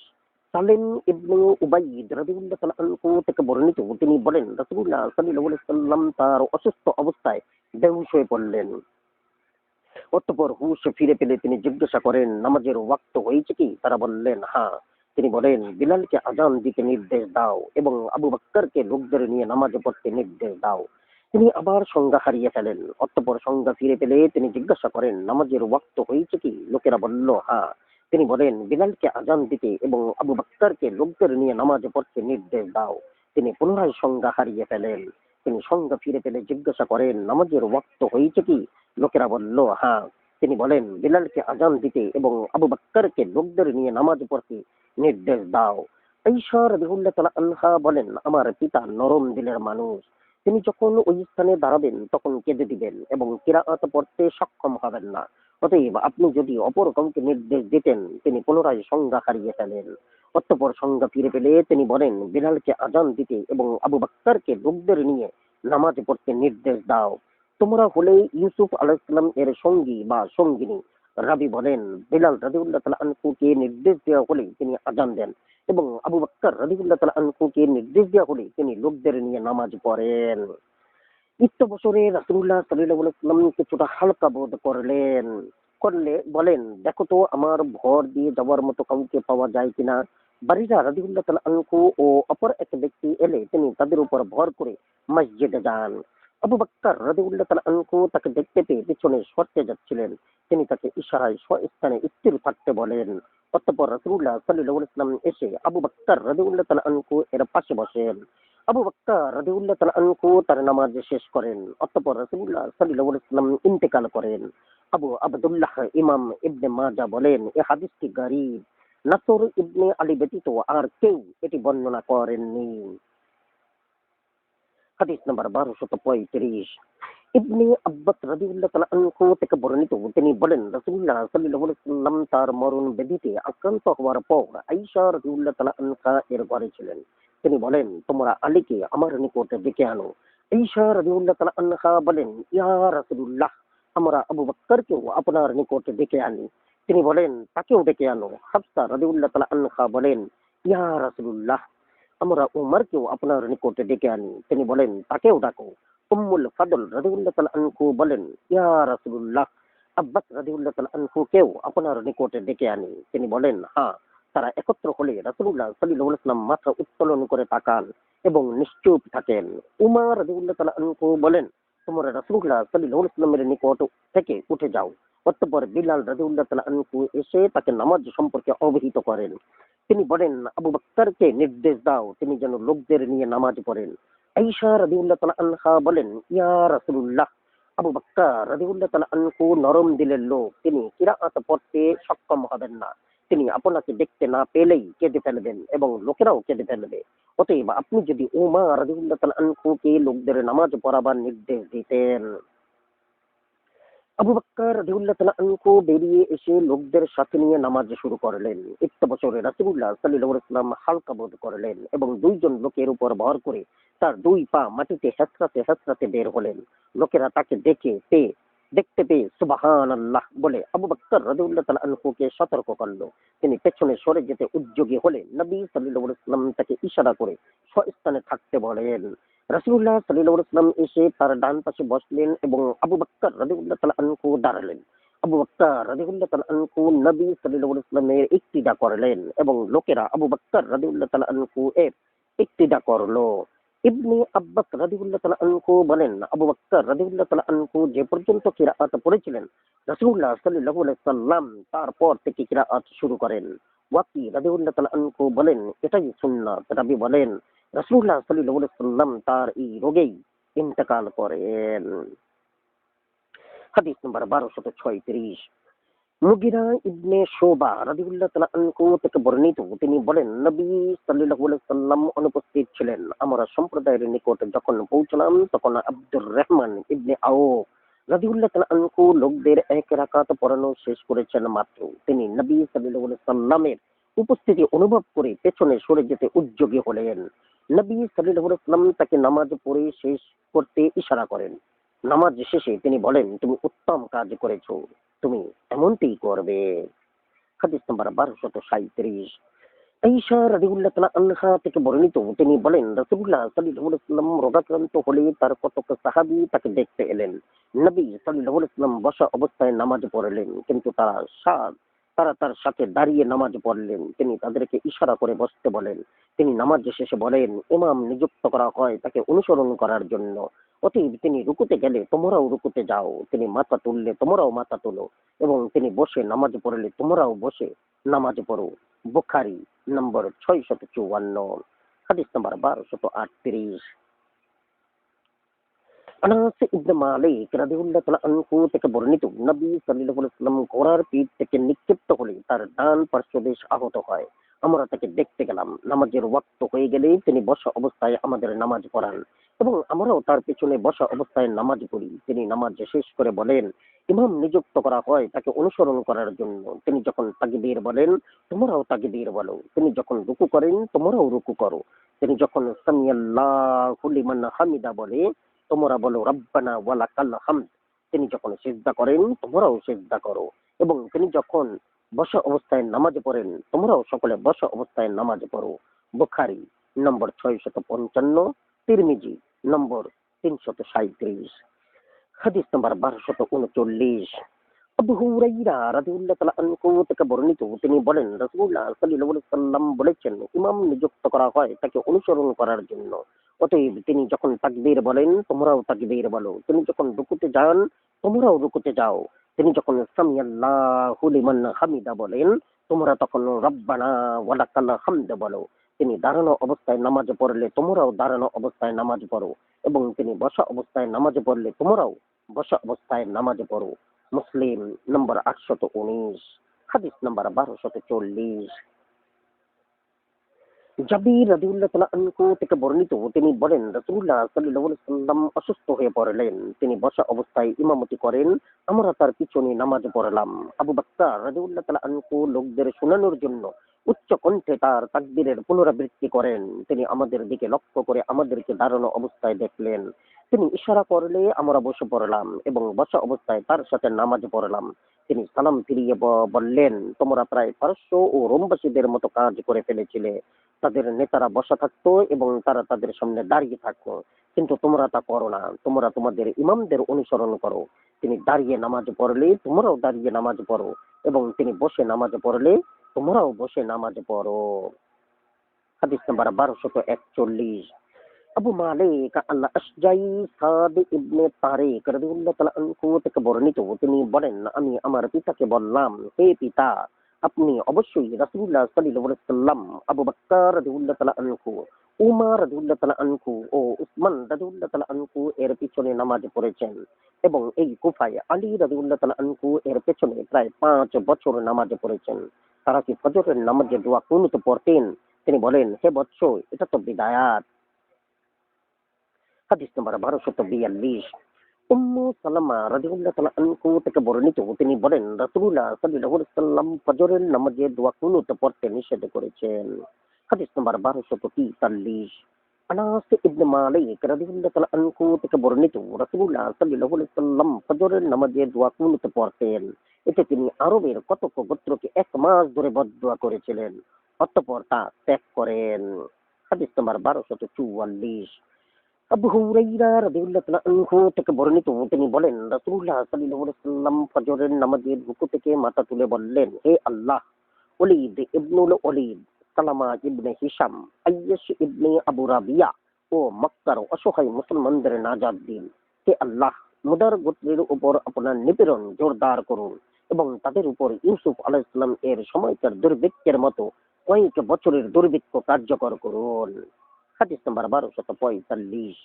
সালেম ইবনে উবাইদ রাদিয়াল্লাহু তাআলা আনহু থেকে বর্ণিত, তিনি বলেন, রাসূলুল্লাহ সাল্লাল্লাহু আলাইহি ওয়াসাল্লাম তার অসুস্থ অবস্থায় বেহুশ হয়ে পড়লেন। অতঃপর হুঁশ ফিরে পেলে তিনি জিজ্ঞাসা করেন, নামাজের ওয়াক্ত হয়েছে কি? তারা বললেন, হ্যাঁ। তিনি বলেন, বিলালকে আজান দিতে নির্দেশ দাও এবং আবু বকরকে লোকদের নিয়ে নামাজ পড়তে নির্দেশ দাও। তিনি আবার সংজ্ঞা হারিয়ে ফেলেন। অতঃপর সংজ্ঞা ফিরে পেলে তিনি জিজ্ঞাসা করেন, নামাজের ওয়াক্ত হয়েছে কি? লোকেরা বলল, হ্যাঁ। তিনি বলেন, বিলালকে আজান দিতে এবং আবু বকরকে লোকদের নিয়ে নামাজ পড়তে নির্দেশ দাও। তিনি পুনরায় সংজ্ঞা হারিয়ে ফেলেন। তিনি সংজ্ঞা ফিরে পেলে জিজ্ঞাসা করেন, নামাজের ওয়াক্ত হয়েছে কি? লোকেরা বলল, হ্যাঁ। তিনি বলেন, বিলালকে আজান দিতে এবং আবু বকরকে লোকদের নিয়ে নামাজ পড়তে নির্দেশ দাও। ঈসা রাদিয়াল্লাহু তাআলা আনহা বলেন, আমার পিতা নরম দিলের মানুষ। তিনি যখন ওই স্থানে দাঁড়াবেন তখন কেঁদে দিবেন এবং কিরাআত পড়তে সক্ষম হবেন না। অতএব আপনি যদি অপর কাউকে নির্দেশ দিতেন, তিনি পুনরায় সংজ্ঞা হারিয়ে ফেলেন। অতঃপর সংজ্ঞা ফিরে পেলে তিনি বলেন, বিলালকে আজান দিতে এবং আবু বকরকে লোকদের নিয়ে নামাজ পড়তে নির্দেশ দাও। তোমরা হলে ইউসুফ আলাইহিস সালাম এর সঙ্গী বা সঙ্গিনী। রাবী বলেন, বিলাল রাদিয়াল্লাহু তাআলা আনহুকে নির্দেশ দেওয়া হলে তিনি আজান দেন এবং আবু বকর রাদিয়াল্লাহু তাআলা আনহুকে নির্দেশ দেওয়া হলে তিনি লোকদের নিয়ে নামাজ পড়েন। ইত্যা বছরে রাসূলুল্লাহ সাল্লাল্লাহু আলাইহি ওয়াসাল্লাম কিছুটা হালকা বোধ করলে বলেন, দেখো তো আমার ভর দিয়ে যাওয়ার মতো কাউকে পাওয়া যায় কিনা। বারিরা রাদিয়াল্লাহু তাআলা আনহু ও অপর এক ব্যক্তি এলে তিনি তাদের উপর ভর করে মসজিদে যান। আবু বকর রাদিয়াল্লাহু তাআলা আনহু তাকে দেখতে পেয়ে পিছনে সরতে যাচ্ছিলেন। তিনি তাকে ইশারায় স্বস্থানে স্থির থাকতে বলেন। অতঃপর রাসূলুল্লাহ সাল্লাল্লাহু আলাইহি ওয়াসাল্লাম এসে আবু বকর রাদিয়াল্লাহু তাআলা আনহু এর পাশে বসেন। আবু বকর রাদিয়াল্লাহু তাআলা আনহু তার নামাজ শেষ করেন। অতঃপর রাসূলুল্লাহ সাল্লাল্লাহু আলাইহি ওয়াসাল্লাম ইন্তেকাল করেন। আবু আব্দুল্লাহ ইমাম ইবনে মাজাহ বলেন, এ হাদিসটি গরীব। নাসর ইবনে আলী ব্যতীত আর কেউ এটি বর্ণনা করেননি। হাদিস নাম্বার 1235। ইবনে আব্বাস রাদিয়াল্লাহু তাআলা আনহু থেকে বর্ণিত, তিনি বলেন, রাসূলুল্লাহ সাল্লাল্লাহু আলাইহি ওয়াসাল্লাম তার মরণ ব্যাধিতে আক্রান্ত হওয়ার পর আয়েশা রাদিয়াল্লাহু তাআলা আনহা এর ঘরে ছিলেন। তিনি বলেন, তোমরা আলীকে আমার নিকট ডেকে আনো। আয়েশা রাদিয়াল্লাহু তাআলা আনহা বলেন, ইয়া রাসূলুল্লাহ, আমরা আবু বকরকেও আপনার নিকট ডেকে আনি। তিনি বলেন, তাকেও ডেকে আনো। হাফসা রাদিয়াল্লাহু তাআলা আনহা বলেন, ইয়া রাসূলুল্লাহ, আমরা উমরকেও আপনার নিকট ডেকে আনি। তিনি বলেন, তাকেও ডাকো। উম্মুল ফাদল রাদিয়াল্লাহু তাআলা আনহু বলেন, ইয়া রাসূলুল্লাহ, আব্বাস রাদিয়াল্লাহু তাআলা আনহুকেও আপনার নিকটে ডেকে আনি। তিনি বলেন, হ্যাঁ। তারা একত্র হলে রাসূলুল্লাহ সাল্লাল্লাহু আলাইহি ওয়াসাল্লাম মাথা উত্তোলন করে তাকান এবং নিশ্চুপ থাকেন। উমর রাদিয়াল্লাহু তাআলা আনহু বলেন, তোমরা রাসূলুল্লাহ সাল্লাল্লাহু আলাইহি ওয়াসাল্লামের নিকট থেকে উঠে যাও। অতঃপর বিলাল রাদিয়াল্লাহু তাআলা আনহু এসে তাকে নামাজ সম্পর্কে অবহিত করেন। তিনি বলেন, আবু বকরকে নির্দেশ দাও তিনি যেন লোকদের নিয়ে নামাজ পড়েন। আয়েশা রাদিয়াল্লাহু তাআলা আনহা বলেন, ইয়া রাসূলুল্লাহ, আবু বকর রাদিয়াল্লাহু তাআলা আনহু নরম দিলের লোক, তিনি কিরাআত পড়তে সক্ষম হবেন না। তিনি আপনাকে দেখতে না পেলেই কেঁদে ফেলবেন এবং লোকেরাও কেঁদে ফেলবে। অতএব আপনি যদি উমর রাদিয়াল্লাহু তাআলা আনহুকে লোকদের নামাজ পড়াবার নির্দেশ দিতেন। আবু বকর রাদিয়াল্লাহু তাআলা আনহু বেরিয়ে এসে লোকদের সাথে নিয়ে নামাজ শুরু করলেন। ইত্তবসরে রাসূলুল্লাহ সাল্লাল্লাহু আলাইহি ওয়াসাল্লাম হালকা বোধ করলেন এবং দুইজন লোকের উপর ভর করে তার দুই পা মাটিতে হেঁচড়াতে হেঁচড়াতে বের হলেন। লোকেরা তাকে দেখতে পেয়ে সুবহানাল্লাহ বলে আবু বকর রাদিয়াল্লাহু তাআলা আনহুকে সতর্ক করলো। তিনি পেছনে সরে যেতে উদ্যোগী হলে নবী সাল্লাল্লাহু আলাইহি ওয়াসাল্লাম তাকে ইশারা করে স্বস্থানে থাকতে বলেন। রাসূলুল্লাহ সাল্লাল্লাহু আলাইহি ওয়াসাল্লাম এসে তার ডান পাশে বসলেন এবং আবু বকর রাদিয়াল্লাহু তাআলা আনহু দাঁড়ালেন। আবু বকর রাদিয়াল্লাহু তাআলা আনহু নবী সাল্লাল্লাহু আলাইহি ওয়াসাল্লামের ইক্তিদা করলেন এবং লোকেরা আবু বকর রাদিয়াল্লাহু তাআলা আনহু এর ইক্তিদা করলো। ইবনে আব্বাস রাদিয়াল্লাহু তাআলা আনহু বলেন, আবু বকর রাদিয়াল্লাহু তাআলা আনহু যে পর্যন্ত কিরাআত পড়েছিলেন, রাসূলুল্লাহ সাল্লাল্লাহু আলাইহি ওয়াসাল্লাম তারপর থেকে কিরাআত শুরু করেন। ওয়াকি রাদিয়াল্লাহু তাআলা আনহু বলেন, এটাই সুন্নাত। রাবী বলেন, রাসূলুল্লাহ সাল্লাল্লাহু আলাইহি ওয়াসাল্লাম তার এই রোগেই ইন্তেকাল করেন। হাদিস নম্বর 1236। মুগিরা ইবনে শোবা রাদিয়াল্লাহু তাআলা আনহু থেকে বর্ণিত, তিনি বলেন, নবী সাল্লাল্লাহু আলাইহি ওয়াসাল্লাম অনুপস্থিত ছিলেন। আমরা সম্প্রদায়ের নিকট যখন পৌঁছলাম তখন আব্দুর রহমান ইবনে আওফ রাদিয়াল্লাহু তাআলা আনহু লোকদের এক রাকাত পড়ানো শেষ করেছেন মাত্র। তিনি নবী সাল্লাল্লাহু আলাইহি ওয়াসাল্লামের উপস্থিতি অনুভব করে পেছনে সরে যেতে উদ্যোগী হলেন। নবী সাল্লাল্লাহু আলাইহি ওয়াসাল্লাম তাকে নামাজ পড়ে শেষ করতে ইশারা করেন। নামাজ শেষে তিনি বলেন, তুমি উত্তম কাজ করেছো, তুমি এমনটিই করবে। হাদিস নাম্বার 1237। আয়েশা রাদিয়াল্লাহু তাআলা আনহা থেকে বর্ণিত, তিনি বলেন, রাসূলুল্লাহ সাল্লাল্লাহু আলাইহি ওয়াসাল্লাম রোগাক্রান্ত হলে তার কতক সাহাবী তাকে দেখতে এলেন। নবী সাল্লাল্লাহু আলাইহি ওয়াসাল্লাম বসা অবস্থায় নামাজ পড়লেন, কিন্তু তারা তার সাথে দাঁড়িয়ে নামাজ পড়লেন। তিনি তাদেরকে ইশারা করে বসতে বলেন। তিনি নামাজ শেষে বলেন, ইমাম নিযুক্ত করা হয় তাকে অনুসরণ করার জন্য। অতএব তিনি রুকুতে গেলে তোমরাও রুকুতে যাও, তিনি মাথা তুললে তোমরাও মাথা তোলো এবং তিনি বসে নামাজ পড়লে তোমরাও বসে নামাজ পড়ো। বুখারী নম্বর 654, হাদিস নম্বর 1238। আনাস ইবনে মালিক রাদিয়াল্লাহু তাআলা আনহু থেকে বর্ণিত, নবী সাল্লাল্লাহু আলাইহি ওয়াসাল্লাম ঘোড়ার পিঠ থেকে নিক্ষিপ্ত হলে তার ডান পার্শ্বদেশ আহত হয়। আমরা তাকে দেখতে গেলাম। নামাজের ওয়াক্ত হয়ে গেলে তিনি বসা অবস্থায় আমাদের নামাজ পড়ান এবং আমরাও তার পেছনে বসা অবস্থায় নামাজ পড়ি। তিনি নামাজ শেষ করে বলেন, ইমাম নিযুক্ত করা হয় তাকে অনুসরণ করার জন্য। তিনি যখন তাকবীর বলেন তোমরাও তাকবীর বলো, তিনি যখন রুকু করেন তোমরাও রুকু করো, তিনি যখন সামিআল্লাহু লিমান হামিদা বলে তোমরা বলো রব্বানা ওয়ালাকাল হামদ, তিনি যখন সিজদা করেন তোমরাও সিজদা করো এবং তিনি যখন বসা অবস্থায় নামাজ পড়েন তোমরাও সকলে বসা অবস্থায় নামাজ পড়ো। বুখারী নম্বর 655, তিরমিজি নম্বর 337, হাদিস নম্বর 1239। আবু হুরায়রা রাদিয়াল্লাহু তাআলা আনহু থেকে বর্ণিত, তিনি বলেন, রাসূলুল্লাহ সাল্লাল্লাহু আলাইহি ওয়াসাল্লাম বলেছেন, ইমাম নিযুক্ত করা হয় তাকে অনুসরণ করার জন্য। অতএব তিনি যখন তাকবীর বলেন তোমরাও তাকবীর বলো, তিনি যখন রুকুতে যান তোমরাও রুকুতে যাও, তিনি যখন সামিআল্লাহু লিমান হামিদা বলেন তোমরা তখন রব্বানা ওয়ালাকাল হামদ বলো, তিনি দাঁড়ানো অবস্থায় নামাজ পড়লে তোমরাও দাঁড়ানো অবস্থায় নামাজ পড়ো এবং তিনি বসা অবস্থায় নামাজ পড়লে তোমরাও বসা অবস্থায় নামাজ পড়ো। মুসলিম নম্বর 819, হাদিস নম্বর 1240। জাবির রাদিয়াল্লাহু তাআলা আনহু থেকে বর্ণিত, তিনি বলেন, রাসূলুল্লাহ সাল্লাল্লাহু আলাইহি ওয়াসাল্লাম অসুস্থ হয়ে পড়লেন। তিনি বসা অবস্থায় ইমামতি করেন, আমরা তার পিছনে নামাজ পড়লাম। আবু বকর রাদিয়াল্লাহু তাআলা আনহু লোকদের শোনানোর জন্য উচ্চ কণ্ঠে তার তাকবীরের পুনরাবৃত্তি করেন। তিনি আমাদের দিকে লক্ষ্য করে আমাদেরকে দাঁড়ানো অবস্থায় দেখলেন। তিনি ইশারা করলে আমরা বসে পড়লাম এবং বসা অবস্থায় তার সাথে নামাজ পড়লাম। তিনি সালাম ফিরিয়ে বললেন, তোমরা প্রায় পারস্য ও রোমবাসীদের মতো কাজ করে ফেলেছিলে। তাদের নেতারা বসা থাকতো এবং তারা তাদের সামনে দাঁড়িয়ে থাকতো, কিন্তু তোমরা তা করো না, তোমরা তোমাদের ইমামদের অনুসরণ করো। তিনি দাঁড়িয়ে নামাজ পড়লে তোমরাও দাঁড়িয়ে নামাজ পড়ো এবং তিনি বসে নামাজ পড়লে তোমরাও বসে নামাজ পড়ো। হাদিস নাম্বার 1241। আবু মালিক আল আশজাই সাদ ইবনে তারিক রাদিয়াল্লাহু তাআলা আনহু থেকে বর্ণিত, তিনি বলেন, আমি আমার পিতাকে বললাম, হে পিতা, আপনি অবশ্যই রাসূলুল্লাহ সাল্লাল্লাহু আলাইহি ওয়াসাল্লাম, আবু বকর রাদিয়াল্লাহু তাআলা আনহু, উমর রাদিয়াল্লাহু তাআলা আনহু ও উসমান রাদিয়াল্লাহু তাআলা আনহু এর পিছনে নামাজ পড়েছেন এবং এই কুফায় আলী রাদিয়াল্লাহু তাআলা আনহু এর পেছনে প্রায় ৫ বছর নামাজ পড়েছেন। তারা কি ফজরের নামাজে দোয়া কুনুত পড়তেন? তিনি বলেন, হে বৎস, এটা তো বিদায়াত। হাদিস নম্বর ১২৪২। উম্মু সালামা রাদিয়াল্লাহু তাআলা আনহু থেকে বর্ণিত, তিনি বলেন রাসূলুল্লাহ সাল্লাল্লাহু আলাইহি ওয়াসাল্লাম ফজরের নামাজে দোয়া কুনুত পড়তে নিষেধ করেছেন। হাদিস নম্বর ১২৪৩। আনাস ইবনে মালিক রাদিয়াল্লাহু তাআলা আনহু থেকে বর্ণিত, রাসূলুল্লাহ সাল্লাল্লাহু আলাইহি ওয়াসাল্লাম ফজরের নামাজে দোয়া কুনুত পড়তেন। এতে তিনি আরবের কতক গোত্রকে ১ মাস ধরে বদদোয়া করেছিলেন, অতঃপর তা ত্যাগ করেন। হাদিস নম্বর ১২৪৪। আবু হুরাইরা রাদিয়াল্লাহু তাআলা আনহু থেকে বর্ণিত, তিনি বলেন রাসূলুল্লাহ সাল্লাল্লাহু আলাইহি ওয়াসাল্লাম ফজরের নামাজের রুকু থেকে মাথা তুলে বললেন, হে আল্লাহ, ওলীদ ইবনুল ওলীদ, সালামা ইবনে হিশাম, আইয়াশ ইবনে আবু রাবিয়া ও মক্কার অসহায় মুসলমানদের নাজাত দিন। হে আল্লাহ, মুদার গোত্রের উপর আপনার নিপীড়ন জোরদার করুন এবং তাদের উপর ইউসুফ আলাইহিস সালাম এর সময়কার দুর্ভিক্ষের মতো কয়েক বছরের দুর্ভিক্ষ কার্যকর করুন। হাদিস নাম্বার ১২৪৫।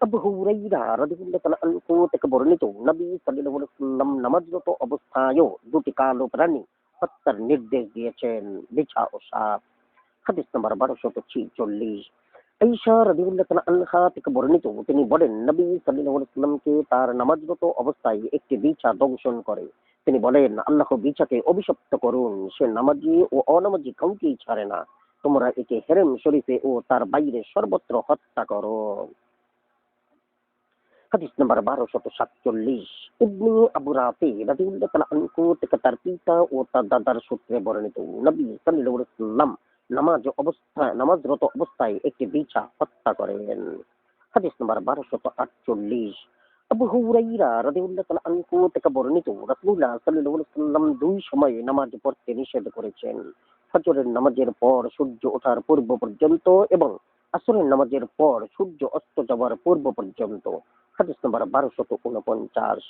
আবু হুরাইরা রাদিয়াল্লাহু তাআলা আনহু থেকে বর্ণিত, নবী সাল্লাল্লাহু আলাইহি ওয়াসাল্লাম নামাজরত অবস্থায়ও দুটি কালো প্রাণী হত্যার নির্দেশ দিয়েছেন, বিছা ও সাপ। হাদিস নাম্বার ১২৪৬। আয়েশা রাদিয়াল্লাহু তাআলা আনহা থেকে বর্ণিত, তিনি বলেন নবী সাল্লাল্লাহু আলাইহি ওয়াসাল্লামকে তার নামাজরত অবস্থায় একটি বিছা দংশন করে। তিনি বলেন, আল্লাহ বিছাকে অভিশপ্ত করুন, সে নামাজি ও অনামাজি কাউকেই ছাড়ে না। তোমরা একে হেরেম শরীফে ও তার বাইরে সর্বত্র হত্যা করো। হাদিস নাম্বার ১২৪৭। ইবনে আবু রাফি রাদিয়াল্লাহু তাআলা আনহু থেকে তার পিতা ও তার দাদার সূত্রে বর্ণিত, নবী সাল্লাল্লাহু আলাইহি ওয়াসাল্লাম নামাজরত অবস্থায় একটি বিছা হত্যা করেন। হাদিস নাম্বার ১২৪৮। আবু হুরাইরা রাদিয়াল্লাহু তাআলা আনহু থেকে বর্ণিত, রাসূলুল্লাহ সাল্লাল্লাহু আলাইহি ওয়াসাল্লাম ২ সময়ে নামাজ পড়তে নিষেধ করেছেন। ফজরের নামাজের পর সূর্য ওঠার পূর্ব পর্যন্ত এবং আসরের নামাজের পর সূর্য অস্ত যাওয়ার পূর্ব পর্যন্ত। হাদিস নাম্বার ১২৪৯।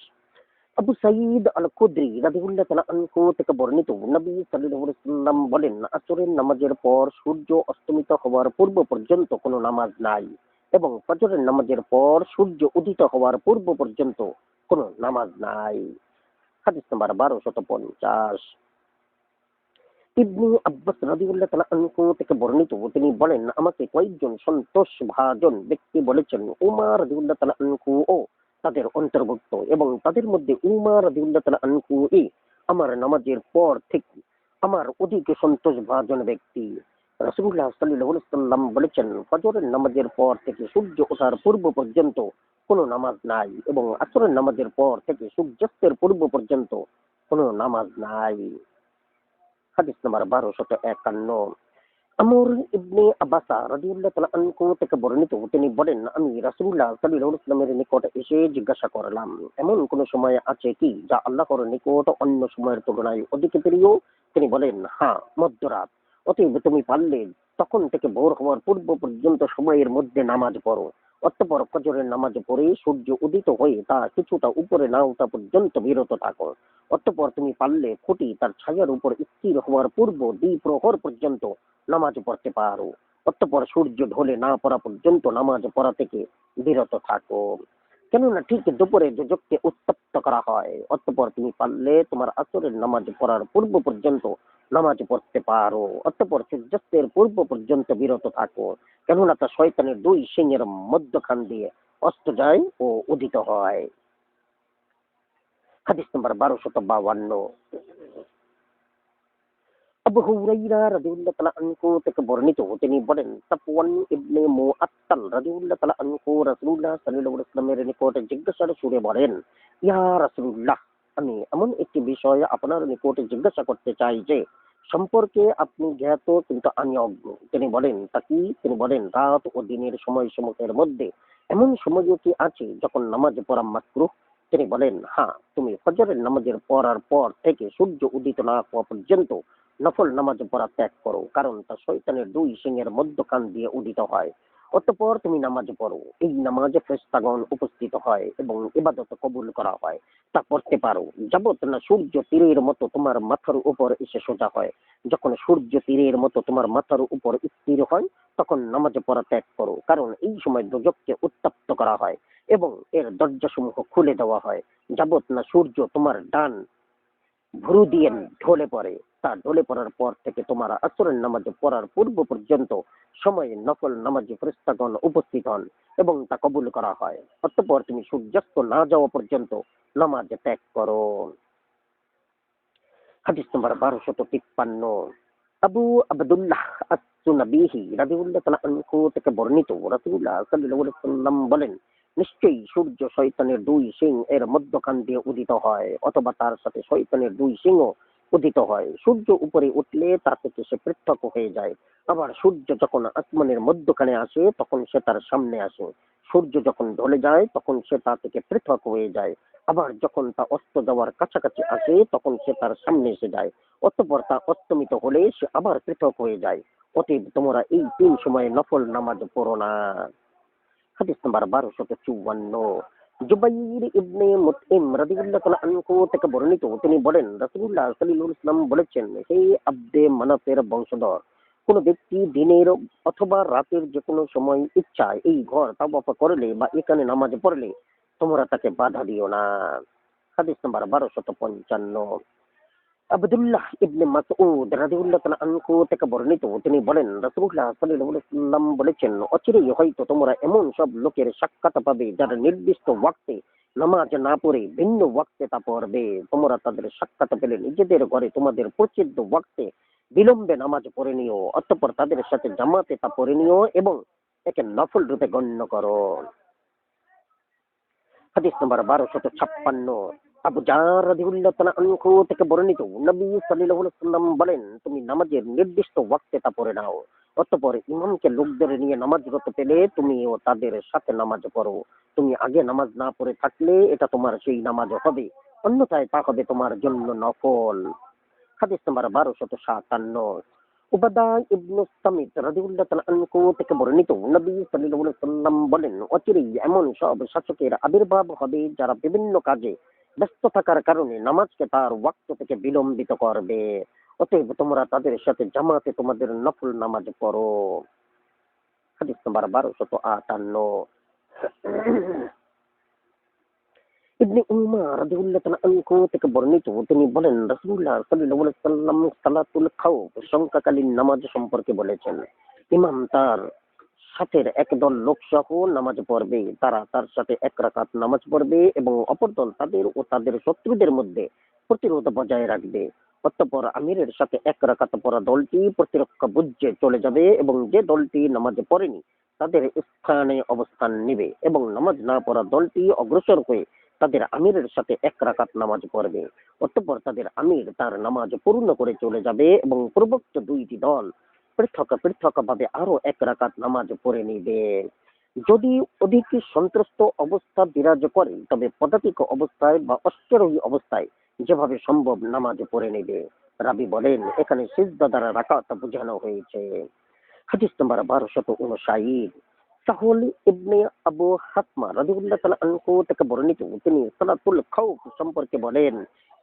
আবু সাঈদ আল খুদরি রাদিয়াল্লাহু তাআলা আনহু থেকে বর্ণিত, নবী সাল্লাল্লাহু আলাইহি ওয়াসাল্লাম বলেন, আসরের নামাজের পর সূর্য অস্তমিত হওয়ার পূর্ব পর্যন্ত কোনো নামাজ নাই এবং ফজরের নামাজের পর সূর্য উদিত হওয়ার পূর্ব পর্যন্ত কোনো নামাজ নাই। হাদিস নাম্বার ১২৫০। ইবনে আব্বাস রাদিয়াল্লাহু তাআলা আনহু থেকে বর্ণিত, তিনি বলেন, আমাকে কয়েকজন সন্তোষভাজন ব্যক্তি বলেছেন, উমর রাদিয়াল্লাহু তাআলা আনহু ও তাদের অন্তর্ভুক্ত এবং তাদের মধ্যে উমর রাদিয়াল্লাহু তাআলা আনহু আমার নামাজের পর থেকে আমার অধিক সন্তোষভাজন ব্যক্তি। রাসূলুল্লাহ সাল্লাল্লাহু আলাইহি ওয়াসাল্লাম বলেছেন, ফজরের নামাজের পর থেকে সূর্য ওঠার পূর্ব পর্যন্ত কোনো নামাজ নাই এবং আসরের নামাজের পর থেকে সূর্যাস্তের পূর্ব পর্যন্ত কোনো নামাজ নাই। হাদিস নাম্বার ১২৫১। আমর ইবনে আব্বাসা রাদিয়াল্লাহু তাআলা আনহু থেকে বর্ণিত, তিনি বলেন, আমি রাসূলুল্লাহ সাল্লাল্লাহু আলাইহি ওয়াসাল্লামের নিকট এসে জিজ্ঞাসা করলাম, এমন কোন সময় আছে কি যা আল্লাহর নিকট অন্য সময়ের তুলনায় অধিক প্রিয়? তিনি বলেন, হ্যাঁ, মধ্যরাত। অতএব তুমি পারলে তখন থেকে ভোর হওয়ার পূর্ব পর্যন্ত সময়ের মধ্যে নামাজ পড়ো। অতঃপর ফজরের নামাজ পড়ে সূর্য উদিত হয়ে তা কিছুটা উপরে না ওঠা পর্যন্ত বিরত থাকো। অতঃপর তুমি পারলে খুঁটি তার ছায়ার উপর স্থির হওয়ার পূর্ব দ্বিপ্রহর পর্যন্ত নামাজ পড়তে পারো। অতঃপর সূর্য ঢলে না পড়া পর্যন্ত নামাজ পড়া থেকে বিরত থাকো। কেননা ঠিক দুপুরে দুজককে উত্তপ্ত করা হয়। অতঃপর তুমি পারলে তোমার আসরের নামাজ পড়ার পূর্ব পর্যন্ত নামাজ পড়তে পারো। অতঃপর সূর্যাস্তের পূর্ব পর্যন্ত বিরত থাকো। কেননা তা শয়তানের ২ সিংহের মধ্যখান দিয়ে অস্ত যায় ও উদিত হয়। হাদিস নাম্বার ১২৫২। আবু হুরাইরা রাদিয়াল্লাহু তাআলা আনহু থেকে বর্ণিত, তিনি বলেন, সাফওয়ান ইবনে মুআত্তাল রাদিয়াল্লাহু তাআলা আনহু রাসূলুল্লাহ সাল্লাল্লাহু আলাইহি ওয়াসাল্লামের নিকট জিজ্ঞাসার সুরে বলেন, ইয়া রাসূলুল্লাহ, আমি এমন একটি বিষয় আপনার নিকট জিজ্ঞাসা করতে চাই যে সম্পর্কে আপনি জ্ঞাত কিন্তু আমি অজ্ঞ। তিনি বলেন, তা কি? তিনি বলেন, রাত ও দিনের সময়সমূহের মধ্যে এমন সময়ও কি আছে যখন নামাজ পড়া মাকরুহ? তিনি বলেন, হ্যাঁ, তুমি ফজরের নামাজের পড়ার পর থেকে সূর্য উদিত না হওয়া পর্যন্ত নফল নামাজ পড়া ত্যাগ করো, কারণ তা শয়তানের ২ সিংহের মধ্যখান দিয়ে উদিত হয়। অতঃপর তুমি নামাজ পড়ো। এই নামাজে ফেরেশতাগণ উপস্থিত হয় এবং ইবাদত কবুল করা হয়। তা পড়তে পারো যাবত না সূর্য তীরের মতো তোমার মাথার উপর এসে সোজা হয়। যখন সূর্য তীরের মতো তোমার মাথার উপর স্থির হয় তখন নামাজ পড়া ত্যাগ করো, কারণ এই সময় দোজখকে উত্তপ্ত করা হয় এবং এর দরজাসমূহ খুলে দেওয়া হয় যাবত না সূর্য তোমার ডান ভুরু দিয়ে ঢলে পড়ে। তা ঢলে পড়ার পর থেকে তোমার আসরের নামাজ পড়ার পূর্ব পর্যন্ত সময়ে নফল নামাজে ফেরেশতাগণ উপস্থিত হন এবং তা কবুল করা হয়। অতঃপর তুমি সূর্যাস্ত না যাওয়া পর্যন্ত নামাজ ত্যাগ করো। হাদিস নম্বর 1253। আবু আবদুল্লাহ আস-সুনাবিহি রাদিয়াল্লাহু তাআলা আনহু থেকে বর্ণিত, রাসূলুল্লাহ সাল্লাল্লাহু আলাইহি ওয়াসাল্লাম বলেন, নিশ্চয়ই সূর্য শয়তানের দুই সিং এর মধ্যখান দিয়ে উদিত হয় অথবা তার সাথে শয়তানের দুই সিংও উদিত হয়। সূর্য উপরে উঠলে তা থেকে সে পৃথক হয়ে যায়। আবার সূর্য যখন আসমানের মধ্যখানে আসে তখন সে তার সামনে আসে। সূর্য যখন ঢলে যায় তখন সে তা থেকে পৃথক হয়ে যায়। আবার যখন তা অস্ত যাওয়ার কাছাকাছি আসে তখন সে তার সামনে এসে যায়। অতঃপর তা অস্তমিত হলে সে আবার পৃথক হয়ে যায়। অতএব তোমরা এই তিন সময়ে নফল নামাজ পড়ো না। হাদিস নাম্বার 1254। জুবাইর ইবনে মুতইম রাদিয়াল্লাহু তাআলা আনহু থেকে বর্ণিত, তিনি বলেন, রাসূলুল্লাহ সাল্লাল্লাহু আলাইহি ওয়াসাল্লাম বলেছেন, হে আব্দে মানাফের বংশধর, কোন ব্যক্তি দিনের অথবা রাতের যে কোনো সময় ইচ্ছায় এই ঘর তাওয়াফ করলে বা এখানে নামাজ পড়লে তোমরা তাকে বাধা দিও না। হাদিস নাম্বার 1255। আব্দুল্লাহ ইবনে মাসউদ রাদিয়াল্লাহু তাআলা আনহু থেকে বর্ণিত, তিনি বলেন, রাসূলুল্লাহ সাল্লাল্লাহু আলাইহি ওয়াসাল্লাম বলেছেন, অচিরেই হয়তো তোমরা এমন সব লোকের সাক্ষাৎ পাবে যারা নির্দিষ্ট ওয়াক্তে নামাজ না পড়ে ভিন্ন ওয়াক্তে তা পড়বে। তোমরা তাদের সাক্ষাৎ পেলে নিজেদের ঘরে তোমাদের প্রচিদ্ধ ওয়াক্তে বিলম্বে নামাজ পড়ে নিও, অতঃপর তাদের সাথে জামাতে তা পড়ে নিও এবং একে নফল রূপে গণ্য করো। হাদিস নাম্বার 1256। আবু জার রাদিয়াল্লাহু তাআলা আনহু থেকে বর্ণিত, নবী সাল্লাল্লাহু আলাইহি ওয়াসাল্লাম বলেন, তুমি নামাজের নির্দিষ্ট ওয়াক্তে তা পড়ে নাও। অতঃপর ইমামকে লোকদের নিয়ে নামাজরত পেলে তুমিও তাদের সাথে নামাজ পড়ো। তুমি আগে নামাজ না পড়ে থাকলে এটা তোমার সেই নামাজ হবে, অন্যথায় তা হবে তোমার জন্য নফল। হাদিস নাম্বার 1257। উবাদা ইবনে সামিত রাদিয়াল্লাহু তাআলা আনহু থেকে বর্ণিত, নবী সাল্লাল্লাহু আলাইহি ওয়াসাল্লাম বলেন, অচিরেই এমন সব শাসকের আবির্ভাব হবে যারা বিভিন্ন কাজে ব্যস্ত থাকার কারণে নামাজকে তার ওয়াক্ত থেকে বিলম্বিত করবে। অতএব তোমরা তাদের সাথে জামাতে তোমাদের নফল নামাজ পড়ো। হাদিস নাম্বার 1258। ইবনে উমর রাদিয়াল্লাহু তাআলা আনহু থেকে বর্ণিত, তিনি বলেন, রাসূলুল্লাহ সাল্লাল্লাহু আলাইহি ওয়াসাল্লাম সালাতুল খাউফ সংখ্যাকালীন নামাজ সম্পর্কে বলেছেন, ইমাম তার সাথের একদল লোক সহ নামাজ পড়বে, তারা তার সাথে এক রাকাত নামাজ পড়বে এবং অপর দল তাদের ও তাদের শত্রুদের মধ্যে প্রতিরোধ বজায় রাখবে। অতঃপর আমিরের সাথে এক রাকাত পড়া দলটি প্রতিরক্ষা বুঝে চলে যাবে এবং যে দলটি নামাজ পড়েনি তাদের স্থানে অবস্থান নেবে এবং নামাজ না পড়া দলটি অগ্রসর হয়ে তাদের আমিরের সাথে এক রাকাত নামাজ পড়বে। অতঃপর তাদের আমির তার নামাজ পূর্ণ করে চলে যাবে এবং পূর্বোক্ত দুইটি দল পৃথক পৃথক ভাবে আরো এক রাকাত নামাজ পড়ে নিবে। যদি অধিক সন্ত্রস্ত অবস্থা বিরাজ করে তবে পদাতিক অবস্থায় বা অশ্বারোহী অবস্থায় যেভাবে সম্ভব নামাজ পড়ে নেবে। রাবি বলেন, এখানে সিজদা দ্বারা রাকাত বোঝানো হয়েছে। হাদিস নাম্বার 1259। সাহল ইবনে আবু হাতমা রাদিয়াল্লাহু তাআলা আনহু থেকে বর্ণিত, তিনি সালাতুল খাউফ সম্পর্কে বলেন,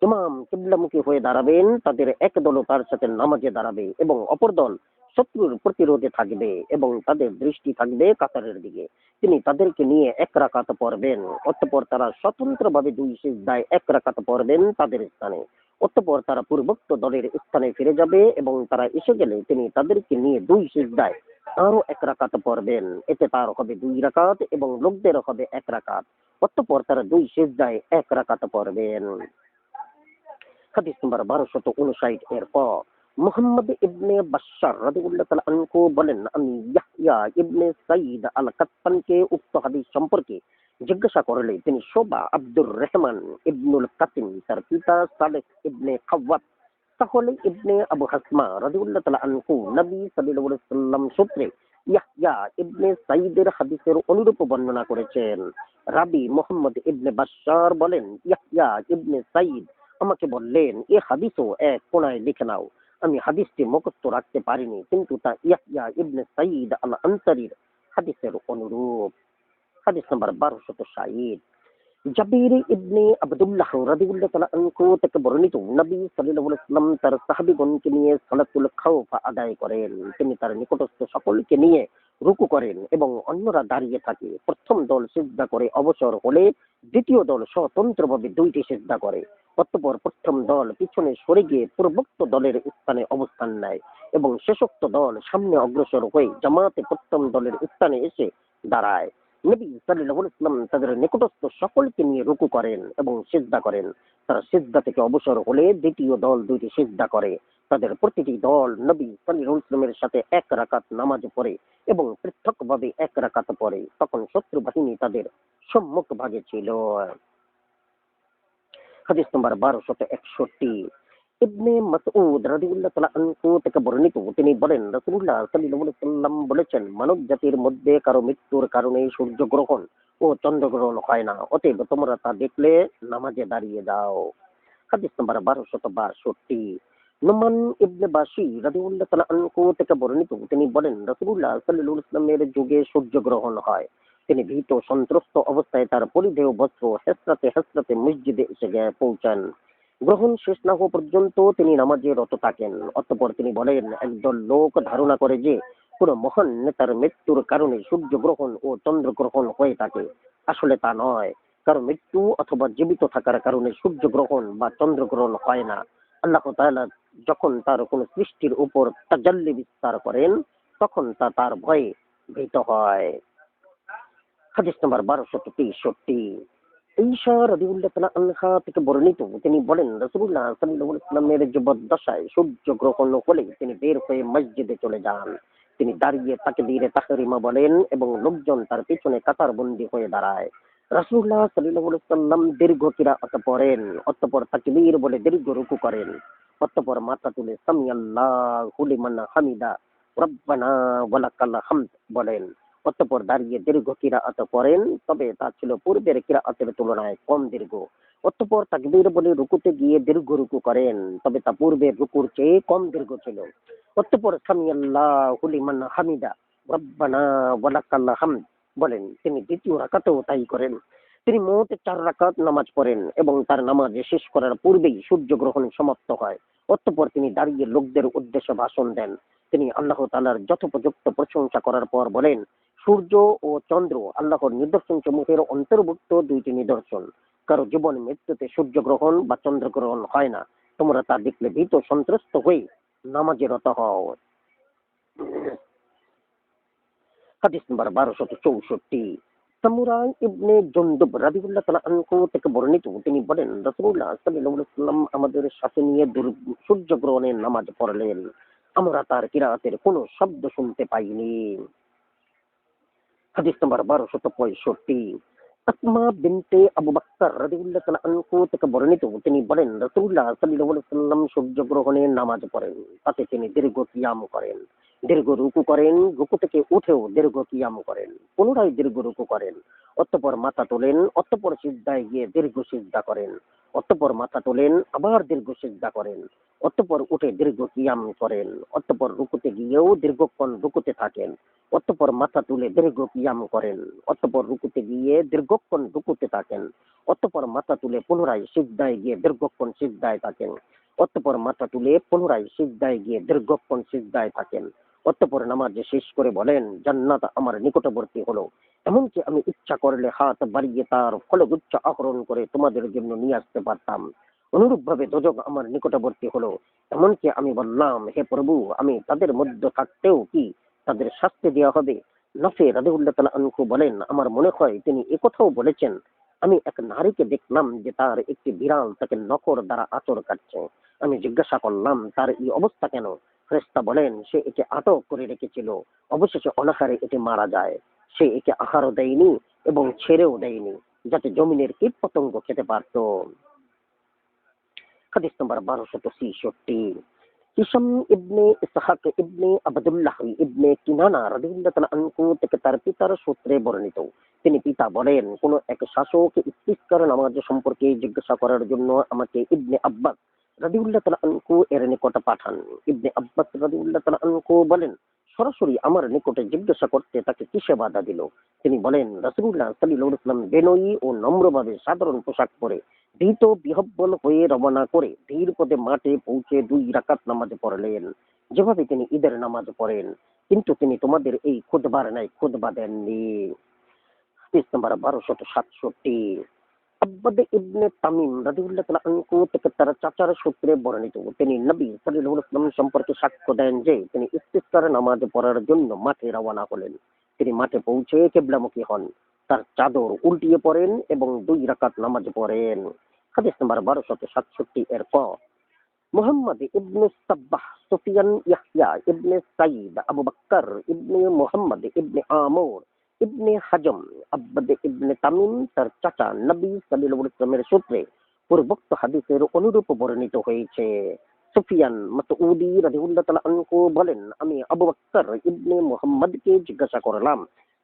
ইমাম কিবলামুখী হয়ে দাঁড়াবেন, তাদের এক দল তার সাথে নামাজে দাঁড়াবে এবং অপর দল শত্রুর প্রতিরোধে থাকবে এবং তাদের দৃষ্টি থাকবে কাতারের দিকে। তিনি তাদেরকে নিয়ে এক রাকাত পড়বেন, অতঃপর তারা স্বতন্ত্রভাবে দুই সিজদায় এক রাকাত পড়বেন তাদের স্থানে। অতঃপর তারা পূর্বোক্ত দলের স্থানে ফিরে যাবে এবং তারা এসে গেলে তিনি তাদেরকে নিয়ে দুই সিজদায় আরো এক রাকাত পড়বেন। এতে তার হবে দুই রাকাত এবং লোকদের হবে এক রাকাত। অতঃপর তারা দুই সিজদায় এক রাকাত পড়বেন। হাদিস নাম্বার 1259 এর পর মুহাম্মদ ইবনে বাশশার রাদিয়াল্লাহু তাআলা আনহু বলেন, আমি ইয়াহইয়া ইবনে সাঈদ আল কাত্তানকে উক্ত হাদিস সম্পর্কে জিজ্ঞাসা করলে তিনি শোবা আব্দুর রহমান ইবনুল কাসিম, তার পিতা সালেহ ইবনে খাওয়াত, তাহলে ইবনে আবু হাসমা রাদিয়াল্লাহু তাআলা আনহু নবী সাল্লাল্লাহু আলাইহি ওয়াসাল্লাম সূত্রে ইয়াহইয়া ইবনে সাঈদের হাদিসের অনুরূপ বর্ণনা করেছেন। রাবি মুহাম্মদ ইবনে বাশশার বলেন, ইয়াহইয়া ইবনে সাঈদ আমাকে বললেন, এ হাদিসও এক কোণায় লিখে নাও। আমি হাদিসটি মুখস্থ রাখতে পারিনি, কিন্তু তা ইয়াহইয়া ইবনে সাঈদ আল আনসারীর হাদিসের অনুরূপ। হাদিস নাম্বার 1260। জাবির ইবনে আব্দুল্লাহ রাদিয়াল্লাহু তাআলা আনহু থেকে বর্ণিত, নবী সাল্লাল্লাহু আলাইহি ওয়াসাল্লাম তার সাহাবীগণকে নিয়ে সালাতুল খাউফ আদায় করেন। তিনি তার নিকটস্থ সকলকে নিয়ে রুকু করেন এবং অন্যরা দাঁড়িয়ে থাকে। প্রথম দল সিজদা করে অবসর হলে দ্বিতীয় দল স্বতন্ত্রভাবে দুইটি সিজদা করে। অতঃপর প্রথম দল পিছনে সরে গিয়ে পূর্বোক্ত দলের স্থানে অবস্থান নেয় এবং শেষোক্ত দল সামনে অগ্রসর হয়ে জামাতে প্রথম দলের স্থানে এসে দাঁড়ায়। নবী সাল্লাল্লাহু আলাইহি ওয়াসাল্লাম তাদের নিকটস্থ সকলকে নিয়ে রুকু করেন এবং সিজদা করেন। তারা সিজদা থেকে অবসর হলে দ্বিতীয় দল দুইটি সিজদা করে। তাদের প্রতিটি দল নবী সাল্লাল্লাহু আলাইহি ওয়াসাল্লামের সাথে এক রাকাত নামাজ পড়ে এবং পৃথকভাবে এক রাকাত পড়ে। তখন শত্রু বাহিনী তাদের সম্মুখ ভাগে ছিল। হাদিস নম্বর 1261। ইবনে মাসউদ রাদিয়াল্লাহু তাআলা আনহু থেকে বর্ণিত, তিনি বলেন রাসূলুল্লাহ সাল্লাল্লাহু আলাইহি ওয়াসাল্লাম বলেছেন, মানব জাতির মধ্যে কারো মৃত্যুর কারণে সূর্যগ্রহণ ও চন্দ্রগ্রহণ হয় না, অতএব তোমরা তা দেখলে নামাজে দাঁড়িয়ে যাও। হাদিস নম্বর 1262। নোমান ইবনে বাশি রাদিয়াল্লাহু তাআলা আনহু থেকে বর্ণিত, তিনি বলেন রাসূলুল্লাহ সাল্লাল্লাহু আলাইহি ওয়াসাল্লামের যুগে সূর্যগ্রহণ হয়। তিনি ভীত সন্ত্রস্ত অবস্থায় তার পরিধেয় বস্ত্র হেসরাতে হেসরাতে মসজিদে এসে পৌঁছান। গ্রহণ শেষ না হওয়া পর্যন্ত তিনি নামাজে রত থাকেন। অতঃপর তিনি বলেন, একদল লোক ধারণা করে যে কোন মহান নেতার মৃত্যুর কারণে সূর্যগ্রহণ ও চন্দ্রগ্রহণ হয়ে থাকে। আসলে তা নয়। কারো মৃত্যু অথবা জীবিত থাকার কারণে সূর্যগ্রহণ বা চন্দ্রগ্রহণ হয় না। আল্লাহ তাআলা যখন তার কোন সৃষ্টির উপর তাজাল্লি বিস্তার করেন, তখন তা তার ভয়ে ভীত হয়। হাদিস নাম্বার 1263। ঈসা রাদিয়াল্লাহু তাআলা আনহা থেকে বর্ণিত, তিনি বলেন রাসূলুল্লাহ সাল্লাল্লাহু আলাইহি ওয়াসাল্লামের জীবদ্দশায় সূর্যগ্রহণ হলে তিনি বের হয়ে মসজিদে চলে যান। তিনি দাঁড়িয়ে তাকবীরে তাহরিমা বলেন এবং লোকজন তার পিছনে কাতারবন্দী হয়ে দাঁড়ায়। রাসূলুল্লাহ সাল্লাল্লাহু আলাইহি ওয়াসাল্লাম দীর্ঘ কিরাআত পড়েন, অতঃপর তাকবীর বলে দীর্ঘ রুকু করেন, অতঃপর মাথা তুলে সামি আল্লাহু লিমান হামিদা রব্বানা ওয়ালাকাল হামদ বলেন। অতঃপর দাঁড়িয়ে দীর্ঘ কিরাআত করেন, তবে তা ছিল পূর্বের কিরাআতের তুলনায় কম দীর্ঘ। অতঃপর তাকবীর বলে রুকুতে গিয়ে দীর্ঘ রুকু করেন, তবে তা পূর্বের রুকুর চেয়ে কম দীর্ঘ ছিল। অতঃপর সামি আল্লাহু লিমান হামিদা রব্বানা ওয়ালাকাল হামদ বলেন। তিনি দ্বিতীয় রাকাতেও তাই করেন। তিনি মোট 4 রাকাত নামাজ পড়েন এবং তার নামাজ শেষ করার পূর্বেই সূর্যগ্রহণ সমাপ্ত হয়। অতঃপর তিনি দাঁড়িয়ে লোকদের উদ্দেশ্যে ভাষণ দেন। তিনি আল্লাহ তাআলার যথোপযুক্ত প্রশংসা করার পর বলেন, সূর্য ও চন্দ্র আল্লাহর নিদর্শন সমূহের অন্তর্ভুক্ত দুইটি নিদর্শন। কারো জীবন মৃত্যুতে সূর্যগ্রহণ বা চন্দ্রগ্রহণ হয় না। তোমরা তা দেখলে ভীত সন্ত্রস্ত হয়ে নামাজে রত হও। হাদিস নাম্বার 1264। সামুরা ইবনে জুনদুব রাদিয়াল্লাহু তাআলা আনহু থেকে বর্ণিত, তিনি বলেন রাসূলুল্লাহ সাল্লাল্লাহু আলাইহি ওয়াসাল্লাম আমাদের সাথে নিয়ে সূর্যগ্রহণের নামাজ পড়লেন। আমরা তার কিরাআতের কোনো শব্দ শুনতে পাইনি। হাদিস নাম্বার 1265। আসমা বিনতে আবু বকর রাদিয়াল্লাহু তাআলা আনহু থেকে বর্ণিত, তিনি বলেন রাসূলুল্লাহ সাল্লাল্লাহু আলাইহি ওয়াসাল্লাম সূর্যগ্রহণের নামাজ পড়েন। তাতে তিনি দীর্ঘ কিয়াম করেন, দীর্ঘ রুকু করেন, রুকু থেকে উঠেও দীর্ঘ কিয়াম করেন, পুনরায় দীর্ঘ রুকু করেন, অতঃপর মাথা তোলেন, অতঃপর সিজদায় গিয়ে দীর্ঘ সিজদা করেন, অতঃপর মাথা তোলেন, আবার দীর্ঘ সিজদা করেন, অতঃপর উঠে দীর্ঘ কিয়াম করেন, অতঃপর রুকুতে গিয়েও দীর্ঘক্ষণ রুকুতে থাকেন, অতঃপর মাথা তুলে দীর্ঘ কিয়াম করেন, অতঃপর রুকুতে গিয়ে দীর্ঘক্ষণ রুকুতে থাকেন, অতঃপর মাথা তুলে পুনরায় সিজদায় গিয়ে দীর্ঘক্ষণ সিজদায় থাকেন, অতঃপর মাথা তুলে পুনরায় সিজদায় গিয়ে দীর্ঘক্ষণ সিজদায় থাকেন, অতঃপর নামাজ শেষ করে বলেন, জান্নাত আমার নিকটবর্তী হলো, এমনকি আমি ইচ্ছা করলে হাত বাড়িয়ে তার ফলগুচ্ছ আহরণ করে তোমাদের জন্য নিয়ে আসতে পারতাম। অনুরূপভাবে দোজখ আমার নিকটবর্তী হলো, এমনকি আমি বললাম, হে প্রভু, আমি তাদের মধ্যে থাকতেও কি তাদের শাস্তি দেওয়া হবে? নাফে রাদিয়াল্লাহু তাআলা আনহু বলেন, আমার মনে হয় তিনি একথাও বলেছেন। আমি এক নারীকে দেখলাম যে তার একটি বিড়াল তাকে নখর দ্বারা আঁচড় কাটছে। আমি জিজ্ঞাসা করলাম, তার এই অবস্থা কেন? ফেরেশতা বলেন, সে একে আটক করে রেখেছিল, অবশেষে অনাহারে এটি মারা যায়। সে একে আহারও দেয়নি এবং ছেড়েও দেয়নি, যাতে জমিনের কীট পতঙ্গ খেতে পারত। হাদিস নম্বর 1266। হিশাম ইবনে ইসহাক ইবনে আবদুল্লাহ ইবনে কিনানা রাদিয়াল্লাহু তাআলা আনহু থেকে তার পিতার সূত্রে বর্ণিত, তিনি পিতা বলেন, কোন এক শাসক ইস্তিসকার নামাজ সম্পর্কে জিজ্ঞাসা করার জন্য আমাকে ইবনে আব্বাস রাদিয়াল্লাহু তাআলা আনহু এর নিকট পাঠান। ইবনে আব্বাস রাদিয়াল্লাহু তাআলা আনহু বলেন, সরাসরি আমার নিকটে জিজ্ঞাসা করতে তাকে কিসে বাধা দিল? তিনি বলেন, রাসূলুল্লাহ সাল্লাল্লাহু আলাইহি ওয়াসাল্লাম বিনয়ী ও নম্রভাবে সাধারণ পোশাক পরে ভীত বিহ্বল হয়ে রওনা করে ধীর পদে মাঠে পৌঁছে ২ রাকাত নামাজ পড়লেন, যেভাবে তিনি ঈদের নামাজ পড়েন। কিন্তু তিনি তোমাদের এই খুতবার ন্যায় খুতবা দেননি। হাদিস নাম্বার ১২৬৭। আব্বাদ ইবনে তামিম রাদিয়াল্লাহু তাআলা আনহু থেকে তার চাচার সূত্রে বর্ণিত, তিনি নবী সাল্লাল্লাহু আলাইহি ওয়াসাল্লাম সম্পর্কে সাক্ষ্য দেন যে তিনি ইস্তিসকার নামাজ পড়ার জন্য মাঠে রওনা হলেন। তিনি মাঠে পৌঁছে কিবলামুখী হন, তার চাদর উল্টিয়ে পড়েন এবং ২ রাকাত নামাজ পড়েন। হাদিস নাম্বার ১২৬৭ এর ক। মুহাম্মদ ইবনে সাব্বাহ, সুফিয়ান ইয়াহইয়া ইবনে সাঈদ, আবু বকর ইবনে মুহাম্মদ ইবনে আমর ইবনে হাজম, আব্বাদ ইবনে তামিম তার চাচা নবী সাল্লাল্লাহু আলাইহি ওয়াসাল্লামের সূত্রে পূর্বোক্ত হাদিসের অনুরূপ বর্ণিত হয়েছে। সুফিয়ান মাসউদি রাদিয়াল্লাহু তাআলা আনহু বলেন, আমি আবু বকর ইবনে মুহাম্মদকে জিজ্ঞাসা করলাম,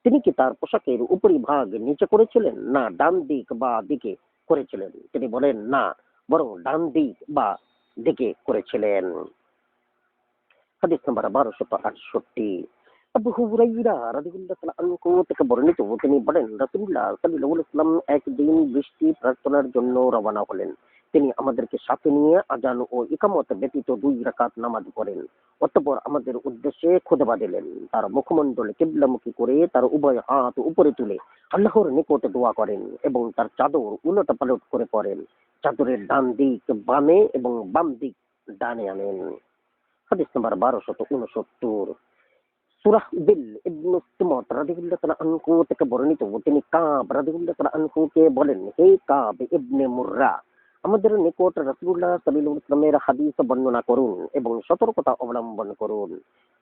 তিনি কি তার পোশাকের উপরিভাগ নিচে করেছিলেন না ডান দিক বা দিকে করেছিলেন? তিনি বলেন, না, বরং ডান দিক বা দিকে করেছিলেন। হাদিস নাম্বার ১২৬৮। আবু হুরায়রা রাদিয়াল্লাহু তাআলা আনহু থেকে বর্ণিত, তিনি বলেন, রাসূলুল্লাহ সাল্লাল্লাহু আলাইহি ওয়াসাল্লাম একদিন বৃষ্টি প্রার্থনার জন্য রওনা হলেন। তিনি আমাদেরকে সাথে নিয়ে আযান ও ইকামত ব্যতীত ২ রাকাত নামাজ পড়েন। অতঃপর আমাদের উদ্দেশ্যে খুতবা দিলেন। তার মুখমণ্ডল কিবলামুখী করে তার উভয় হাত উপরে তুলে আল্লাহর নিকট দোয়া করেন এবং তার চাদর উলট-পালট করে পড়েন। চাদরের ডান দিক বামে এবং বাম দিক ডানে আনেন। হাদিস নাম্বার ১২৬৯। সুরাহবিল ইবনে সুমাত রাদিয়াল্লাহু তাআলা আনহু থেকে বর্ণিত, তিনি কাব রাদিয়াল্লাহু তাআলা আনহুকে বলেন, হে কাব ইবনে মুররা, আমাদের নিকট রাসূলুল্লাহ সাল্লাল্লাহু আলাইহি ওয়াসাল্লামের হাদিস বর্ণনা করুন এবং সতর্কতা অবলম্বন করুন।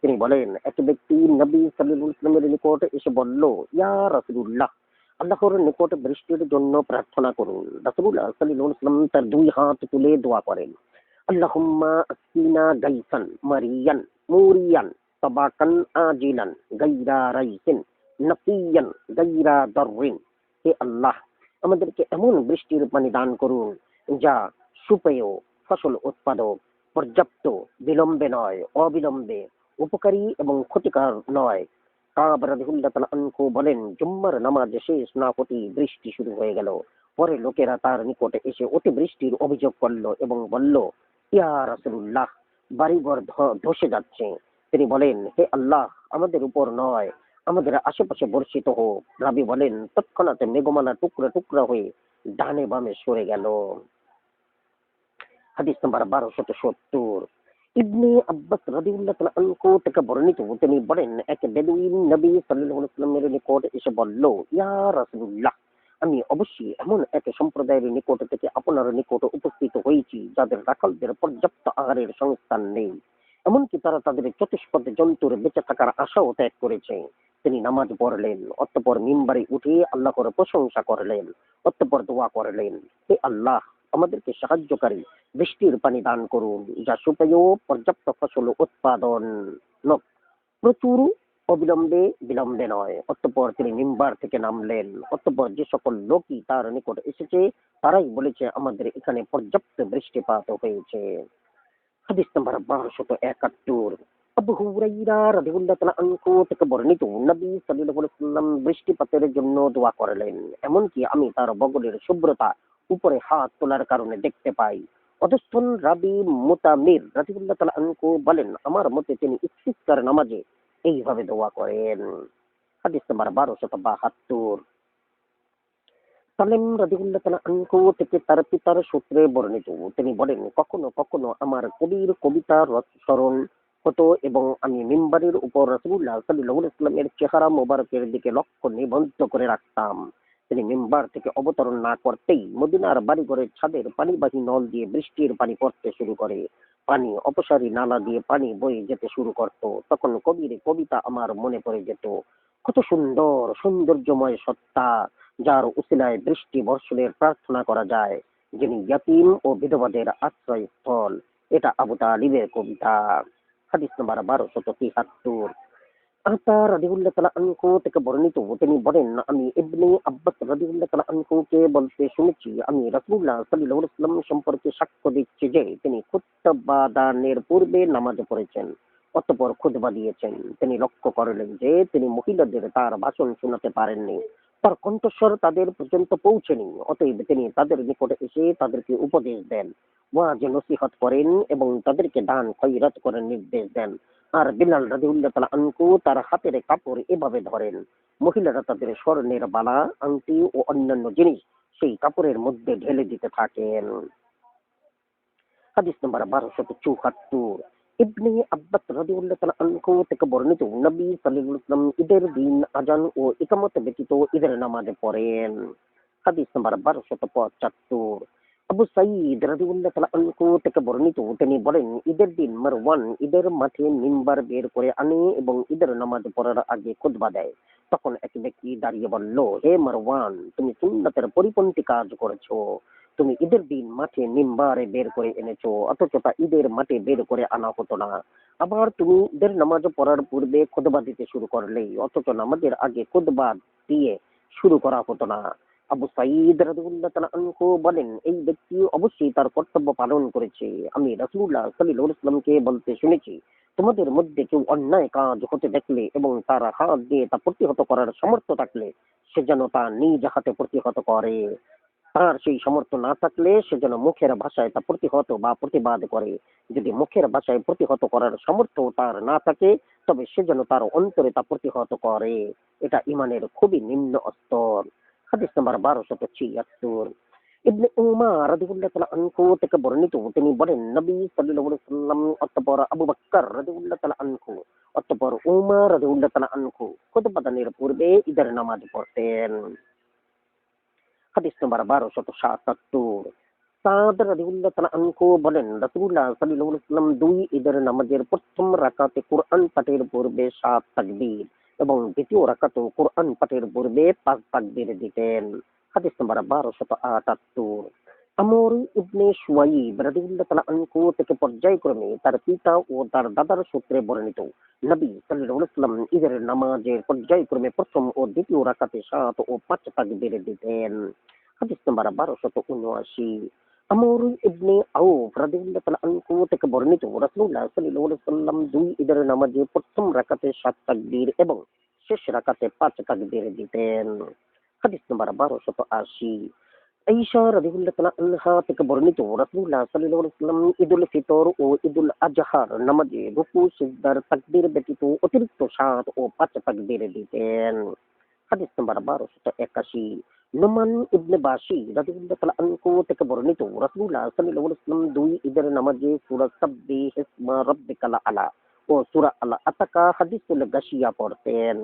তিনি বলেন, এক ব্যক্তি নবী সাল্লাল্লাহু আলাইহি ওয়াসাল্লামের নিকট এসে বলল, ইয়া রাসূলুল্লাহ, আল্লাহর নিকট বৃষ্টির জন্য প্রার্থনা করুন। রাসূলুল্লাহ সাল্লাল্লাহু আলাইহি ওয়াসাল্লাম তার ২ হাত তুলে দোয়া করেন, আল্লাহুম্মা আসকিনা গাইসান মারিয়ান মুরিয়ান সাবাকান আজিলান গাইরা রাইসিন নাকিয়ান গাইরা দাররিন। হে আল্লাহ, আমাদেরকে এমন বৃষ্টির পানি দান করুন যা সুপেয়, ফসল উৎপাদক, পর্যাপ্ত, বিলম্বে নয়, অবিলম্বে, উপকারী এবং ক্ষতিকর নয়। কাব রাদিয়াল্লাহু তাআলা আনহু বলেন, জুম্মার নামাজ শেষ না হতেই বৃষ্টি শুরু হয়ে গেল। পরে লোকেরা তার নিকটে এসে অতিবৃষ্টির অভিযোগ করল এবং বলল, ইয়া রাসূলুল্লাহ, বাড়িঘর ধসে যাচ্ছে। তিনি বলেন, হে আল্লাহ, আমাদের উপর নয়, আমাদের আশেপাশে বর্ষিত হোক। রাবী বলেন, তৎক্ষণাৎ মেঘমালা টুকরা টুকরা হয়ে ডানে বামে সরে গেল। হাদিস নাম্বার ১২৭০। ইবনে আব্বাস রাদিয়াল্লাহু তাআলা আনহু থেকে বর্ণিত, তিনি বলেন, এক বেদুইন নবী সাল্লাল্লাহু আলাইহি ওয়াসাল্লামের নিকট এসে বলল, ইয়া রাসূলুল্লাহ, আমি অবশ্যই এমন এক সম্প্রদায়ের নিকট থেকে আপনার নিকট উপস্থিত হয়েছি যাদের রাখালদের পর্যাপ্ত আহারের সংস্থান নেই, এমনকি তারা তাদের চতুষ্পদ জন্তুর বেঁচে থাকার আশাও ত্যাগ করেছে। তিনি নামাজ পড়লেন, অতঃপর মিম্বারে উঠে আল্লাহর প্রশংসা করলেন, অতঃপর দোয়া করলেন, হে আল্লাহ, আমাদেরকে সাহায্যকারী বৃষ্টির পানি দান করুন যা সুপেয়, পর্যাপ্ত ফসল উৎপাদন, প্রচুর, অবিলম্বে, বিলম্বে নয়। অতঃপর তিনি মিম্বার থেকে নামলেন। অতঃপর যে সকল লোকই তার নিকট এসেছে তারাই বলেছে, আমাদের এখানে পর্যাপ্ত বৃষ্টিপাত হয়েছে। হাদিস নাম্বার ১২৭১। আবু হুরায়রা রাদিয়াল্লাহু তাআলা আনহু থেকে বর্ণিত, নবী সাল্লাল্লাহু আলাইহি ওয়াসাল্লাম বৃষ্টিপাতের জন্য দোয়া করলেন, এমনকি আমি তার বগলের শুভ্রতা উপরে হাত তোলার কারণে দেখতে পাই। অধস্তন রাবী মুতামির রাদিয়াল্লাহু তাআলা আনহু বলেন, আমার মতে তিনি ইস্তিসকার নামাজে এইভাবে দোয়া করেন। হাদিস নাম্বার ১২৭২। সালেম রাদিয়াল্লাহু তাআলা আনহু থেকে তার পিতার সূত্রে বর্ণিত, তিনি বলেন, কখনো কখনো আমার কবির কবিতা স্মরণ হতো এবং আমি মিম্বারের উপর রাসূলুল্লাহ সাল্লাল্লাহু আলাইহি ওয়াসাল্লামের চেহারা মোবারকের দিকে লক্ষ্য নিবদ্ধ করে রাখতাম। তিনি মিম্বার থেকে অবতরণ না করতেই মদিনার বাড়িঘরের ছাদের পানিবাহী নল দিয়ে বৃষ্টির পানি পড়তে শুরু করে। পানি অপসারী নালা দিয়ে পানি বয়ে যেতে শুরু করত। তখন কবির কবিতা আমার মনে পড়ে যেত। কত সুন্দর, সৌন্দর্যময় সত্তা, যার উসিলায় বৃষ্টি বর্ষণের প্রার্থনা করা যায়, যিনি ইয়াতীম ও বিধবাদের আশ্রয়স্থল। এটা আবু তালিবের কবিতা। হাদিস নাম্বার ১২৭৩। আতা রাদিয়াল্লাহু তাআলা আনহু থেকে বর্ণিত, তিনি বলেন, আমি ইবনে আব্বাস রাদিয়াল্লাহু তাআলা আনহুকে বলতে শুনেছি, আমি রাসূলুল্লাহ সাল্লাল্লাহু আলাইহি ওয়াসাল্লাম সম্পর্কে সাক্ষ্য দিচ্ছি যে তিনি খুতবা দানের পূর্বে নামাজ পড়েছেন। অতঃপর খুতবা দিয়েছেন। তিনি লক্ষ্য করলেন যে তিনি মহিলাদের তার ভাষণ শোনাতে পারেননি, তার কণ্ঠস্বর তাদের পর্যন্ত পৌঁছেনি। অতএব তিনি তাদের নিকটে এসে তাদেরকে উপদেশ দেন, ওয়াজ নসিহত করেন এবং তাদেরকে দান খয়রাত করার নির্দেশ দেন। আর বিলাল রাদিয়াল্লাহু তাআলা আনহু তার হাতের কাপড় এভাবে ধরেন, মহিলারা তাদের স্বর্ণের বালা, আংটি ও অন্যান্য জিনিস সেই কাপড়ের মধ্যে ঢেলে দিতে থাকেন। হাদিস নাম্বার 1274। ইবনে আব্বাস রাদিয়াল্লাহু তাআলা আনহু থেকে বর্ণিত, নবী সাল্লাল্লাহু আলাইহি ওয়াসাল্লাম ঈদের দিন আজান ও ইকামত ব্যতীত ঈদের নামাজ পড়েন। হাদিস নাম্বার 1275। আবু সাঈদ রাদিয়াল্লাহু তাআলা আনহু থেকে বর্ণিত, তিনি বলেন, ঈদের দিন মারওয়ান ঈদের মাঠে মিম্বার বের করে আনে এবং ঈদের নামাজ পড়ার আগে খুতবা দেয়। তখন এক ব্যক্তি দাঁড়িয়ে বলল, হে মারওয়ান, তুমি সুন্নাতের পরিপন্থী কাজ করেছো। তুমি ঈদের দিন মাঠে মিম্বারে বের করে এনেছো, অথচ তা ঈদের মাঠে বের করে আনা হতো না। আবার তুমি ঈদের নামাজ পড়ার পূর্বে খুতবা দিতে শুরু করলে, অথচ নামাজের আগে খুতবা দিয়ে শুরু করা হতো না। আবু সাঈদ রাদিয়াল্লাহু তাআলা আনহু বলেন, এই ব্যক্তি অবশ্যই তার কর্তব্য পালন করেছে। আমি রাসূলুল্লাহ সাল্লাল্লাহু আলাইহি ওয়াসাল্লামকে বলতে শুনেছি, তোমাদের মধ্যে কেউ অন্যায় কাজ হতে দেখলে এবং তার হাত দিয়ে তা প্রতিহত করার সামর্থ্য থাকলে সে যেন তা নিজ হাতে প্রতিহত করে। তার সেই সামর্থ্য না থাকলে সে যেন মুখের ভাষায় তা প্রতিহত বা প্রতিবাদ করে। যদি মুখের ভাষায় প্রতিহত করার সামর্থ্য তার না থাকে, তবে সে যেন তার অন্তরে তা প্রতিহত করে। এটা ইমানের খুবই নিম্ন স্তর। হাদিস নাম্বার 1276। ইবনে উমার রাদিয়াল্লাহু তাআলা আনহু থেকে বর্ণিত, তিনি বলেন, নবী সাল্লাল্লাহু আলাইহি ওয়াসাল্লাম অতঃপর আবু বকর রাদিয়াল্লাহু তাআলা আনহু অতঃপর উমর রাদিয়াল্লাহু তাআলা আনহু খুতবা দানের পূর্বে ঈদের নামাজ পড়তেন। হাদিস নাম্বার 1277। সাদ রাদিয়াল্লাহু তাআলা আনহু বলেন, রাসূলুল্লাহ সাল্লাল্লাহু আলাইহি ওয়াসাল্লাম দুই ঈদের নামাজের প্রথম রাকাতে কুরআন পাঠের পূর্বে 7 তাকবীর এবং দ্বিতীয় রাকাতেও কুরআন পাঠের পূর্বে 5 তাকবীর দিতেন। হাদিস নাম্বার 1278। আমর ইবনে শুয়াইব রাদিয়াল্লাহু তাআলা আনহু থেকে পর্যায়ক্রমে তার পিতা ও তার দাদার সূত্রে বর্ণিত, নবী সাল্লাল্লাহু আলাইহি ওয়াসাল্লাম ঈদের নামাজের পর্যায়ক্রমে প্রথম ও দ্বিতীয় রাকাতে 7 ও 5 তাকবীর দিতেন। হাদিস নাম্বার 1279। আমর ইবনে আউফ রাদিয়াল্লাহু তাআলা আনহু থেকে বর্ণিত, রাসূলুল্লাহ সাল্লাল্লাহু আলাইহি ওয়াসাল্লাম দুই ঈদের নামাজে প্রথম রাকাতে 7 তাকবীর এবং শেষ রাকাতে 5 তাকবীর দিতেন। হাদিস নাম্বার 1280। আয়েশা রাদিয়াল্লাহু তাআলা আনহা থেকে বর্ণিত, রাসূলুল্লাহ সাল্লাল্লাহু আলাইহি ওয়াসাল্লাম ঈদুল ফিতর ও ঈদুল আজহার নামাজে রুকু সিজদার তাকবীর ব্যতীত অতিরিক্ত 7 ও 5 তাকবীর দিতেন। হাদিস নাম্বার 1281। নোমান ইবনে বাশি রাদিয়াল্লাহু তাআলা আনহু থেকে বর্ণিত, রাসূলুল্লাহ সাল্লাল্লাহু আলাইহি ওয়াসাল্লাম দুই ঈদের নামাজে সূরা সাব্বিহ ইসমা রাব্বিকাল আলা ও সূরা আল আতাকা হাদিসুল গাশিয়া পড়তেন।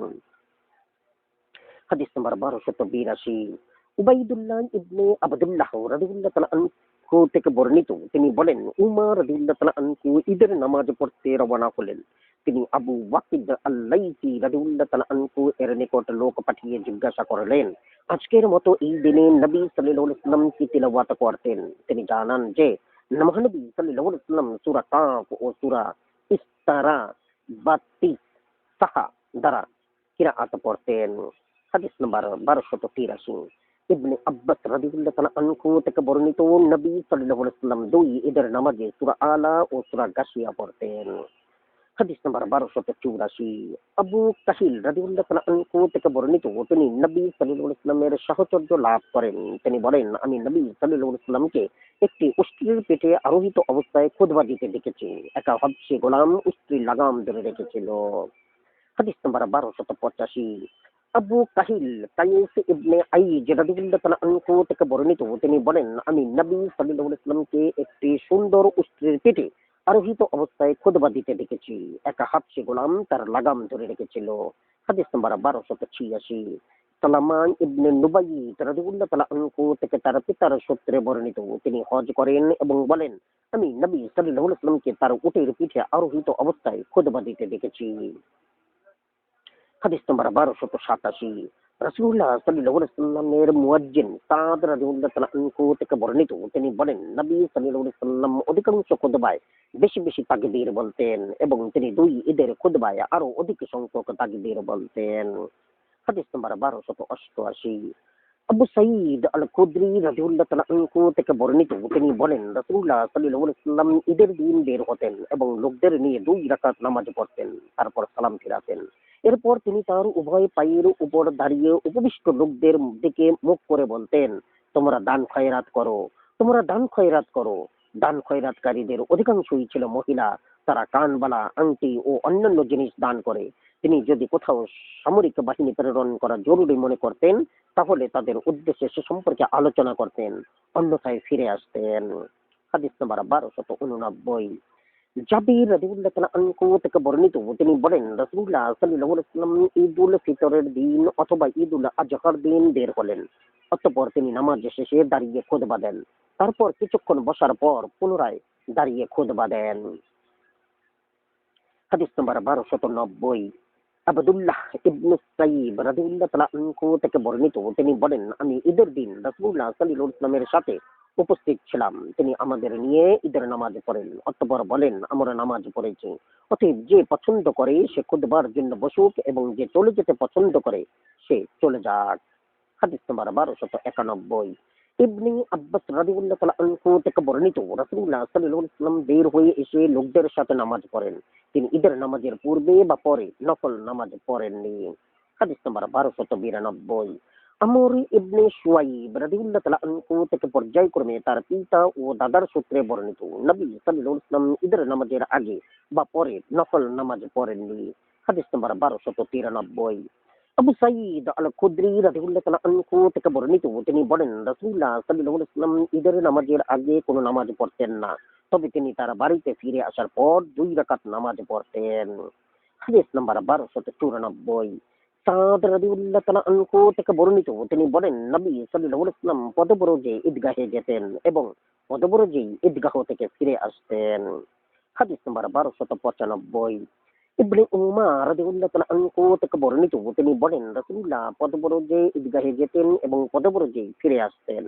হাদিস নাম্বার 1282। উবাইদুল্লাহ ইবনে আবদুল্লাহ রাদিয়াল্লাহু তাআলা আনহু থেকে বর্ণিত, তিনি বলেন, উমর রাদিয়াল্লাহু তাআলা আনহু ঈদের নামাজ পড়তে রওনা হলেন। তিনি আবু ওয়াকিদ আল-লাইসি রাদিয়াল্লাহু তাআলা আনহু এর নিকট লোক পাঠিয়ে জিজ্ঞাসা করলেন, আজকের মতো এই দিনে নবী সাল্লাল্লাহু আলাইহি ওয়াসাল্লাম কি তিলাওয়াত করতেন? তিনি জানান যে মহানবী সাল্লাল্লাহু আলাইহি ওয়াসাল্লাম সূরা কাফ ও সূরা ইস্তারা বাত্তিস সাহা দ্বারা কিরাআত পড়তেন। হাদিস নাম্বার 1283। ইবনে আব্বাস রাদিয়াল্লাহু তাআলা আনহু থেকে বর্ণিত, নবী সাল্লাল্লাহু আলাইহি ওয়াসাল্লাম দুই ঈদের নামাজে সূরা আলা ও সূরা গাশিয়া পড়তেন। হাদিস নাম্বার 1284। আবু কাহিল রাদিয়াল্লাহু তাআলা আনহু থেকে বর্ণিত, তিনি নবী সাল্লাল্লাহু আলাইহি ওয়াসাল্লামের সাহচর্য লাভ করেন। তিনি বলেন, আমি নবী সাল্লাল্লাহু আলাইহি ওয়াসাল্লামকে একটি উষ্ট্রির পেটে আরোহিত অবস্থায় খুতবা দিতে দেখেছি। একা হবশী গোলাম উষ্ট্রির লাগাম ধরে রেখেছিল। হাদিস নাম্বার 1285। আবু কাহিল কায়েস ইবনে আইজ রাদিয়াল্লাহু তাআলা আনহু থেকে বর্ণিত, তিনি বলেন, আমি নবী সাল্লাল্লাহু আলাইহি ওয়াসাল্লামকে একটি সুন্দর উষ্ট্রের পেটে আরোহিত অবস্থায় খুতবা দিতে দেখেছি। একা হাবশী গোলাম তার লাগাম ধরে রেখেছিল। হাদিস নাম্বার 1286। সালামান ইবনে নুবাইয়্যিত রাদিয়াল্লাহু তাআলা আনহু থেকে তার পিতার সূত্রে বর্ণিত, তিনি হজ করেন এবং বলেন, আমি নবী সাল্লাল্লাহু আলাইহি ওয়াসাল্লামকে তার উটের পিঠে আরোহিত অবস্থায় খুতবা দিতে দেখেছি। হাদিস নাম্বার 1287। রাসূলুল্লাহ সাল্লাল্লাহু আলাইহি ওয়াসাল্লামের মুয়াজ্জিন সাদ রাদিয়াল্লাহু তাআলা আনহু থেকে বর্ণিত, তিনি বলেন, নবী সাল্লাল্লাহু আলাইহি ওয়াসাল্লাম অধিকাংশ খুতবায় বেশি বেশি তাকবীর বলতেন এবং তিনি দুই ঈদের খুতবায় আরো অধিক সংখ্যক তাকবীর বলতেন। হাদিস নাম্বার 1288। আবু সাঈদ আল খুদরি রাদিয়াল্লাহু তাআলা আনহু থেকে বর্ণিত, তিনি বলেন রাসূলুল্লাহ সাল্লাল্লাহু আলাইহি ওয়াসাল্লাম ঈদের দিন বের হতেন এবং লোকদের নিয়ে 2 রাকাত নামাজ পড়তেন, তারপর সালাম ফিরাতেন। এরপর তিনি তার উভয় পায়ের উপর দাঁড়িয়ে উপবিষ্ট লোকদের দিকে মুখ করে বলতেন, তোমরা দান খয়রাত করো, তোমরা দান খয়রাত করো। দান খয়রাতকারীদের অধিকাংশই ছিল মহিলা। তারা কানবালা, আংটি ও অন্যান্য জিনিস দান করে। তিনি যদি কোথাও সামরিক বাহিনী প্রেরণ করা জরুরি মনে করতেন, তাহলে তাদের উদ্দেশ্যে সে সম্পর্কে আলোচনা করতেন, অন্যথায় ফিরে আসতেন। হাদিস নাম্বার 1289। জাবির রাদিয়াল্লাহু তাআলা আনহু থেকে বর্ণিত, তিনি বলেন রাসূলুল্লাহ সাল্লাল্লাহু আলাইহি ওয়াসাল্লাম ঈদুল ফিতরের দিন অথবা ঈদুল আজহার দিন বের হলেন। অতঃপর তিনি নামাজ শেষে দাঁড়িয়ে খুতবা দেন। তারপর কিছুক্ষণ বসার পর পুনরায় দাঁড়িয়ে খুতবা দেন। হাদিস নাম্বার 1290। আব্দুল্লাহ ইবনে সাইব রাদিয়াল্লাহু তাআলা আনহু থেকে বর্ণিত, তিনি বলেন আমি ঈদের দিন রাসূলুল্লাহ সাল্লাল্লাহু আলাইহি ওয়াসাল্লামের সাথে উপস্থিত ছিলাম। তিনি আমাদের নিয়ে ঈদের নামাজ পড়েন, অতঃপর বলেন আমরা নামাজ পড়েছি, অতএব যে পছন্দ করে সে খুতবার জন্য বসুক এবং যে চলে যেতে পছন্দ করে সে চলে যাক। হাদিস নাম্বার 1291। ইবনে আব্বাস রাদিয়াল্লাহু তাআলা আনহু থেকে বর্ণিত, রাসূলুল্লাহ সাল্লাল্লাহু আলাইহি ওয়াসাল্লাম বের হয়ে এসে লোকদের সাথে নামাজ পড়েন। তিনি ঈদের নামাজের পূর্বে বা পরে নফল নামাজ পড়েননি। হাদিস নাম্বার 1292। আমর ইবনে শুয়াইব রাদিয়াল্লাহু তাআলা আনহু থেকে পর্যায়ক্রমে তার পিতা ও দাদার সূত্রে বর্ণিত, নবী সাল্লাল্লাহু আলাইহি ওয়াসাল্লাম ঈদের নামাজের আগে বা পরে নফল নামাজ পড়েননি। হাদিস নাম্বার 1293। আবু সাঈদ আল খুদরি রাদিয়াল্লাহু তাআলা আনহু থেকে বর্ণিত, তিনি বলেন রাসূলুল্লাহ সাল্লাল্লাহু আলাইহি ওয়াসাল্লাম ঈদের নামাজের আগে কোনো নামাজ পড়তেন না, তবে তিনি তার বাড়িতে ফিরে আসার পর 2 রাকাত নামাজ পড়তেন। হাদিস নাম্বার 1294। সাদ রাদিয়াল্লাহু তাআলা আনহু থেকে বর্ণিত, তিনি বলেন নবী সাল্লাল্লাহু আলাইহি ওয়াসাল্লাম পদব্রজে ঈদগাহে যেতেন এবং পদব্রজেই ঈদগাহ থেকে ফিরে আসতেন। হাদিস নাম্বার 1295। ইবনে উমার রাদিয়াল্লাহু তাআলা আনহু থেকে বর্ণিত, তিনি বলেন রাসূলুল্লাহ পদব্রজে ঈদগাহে যেতেন এবং পদব্রজেই ফিরে আসতেন।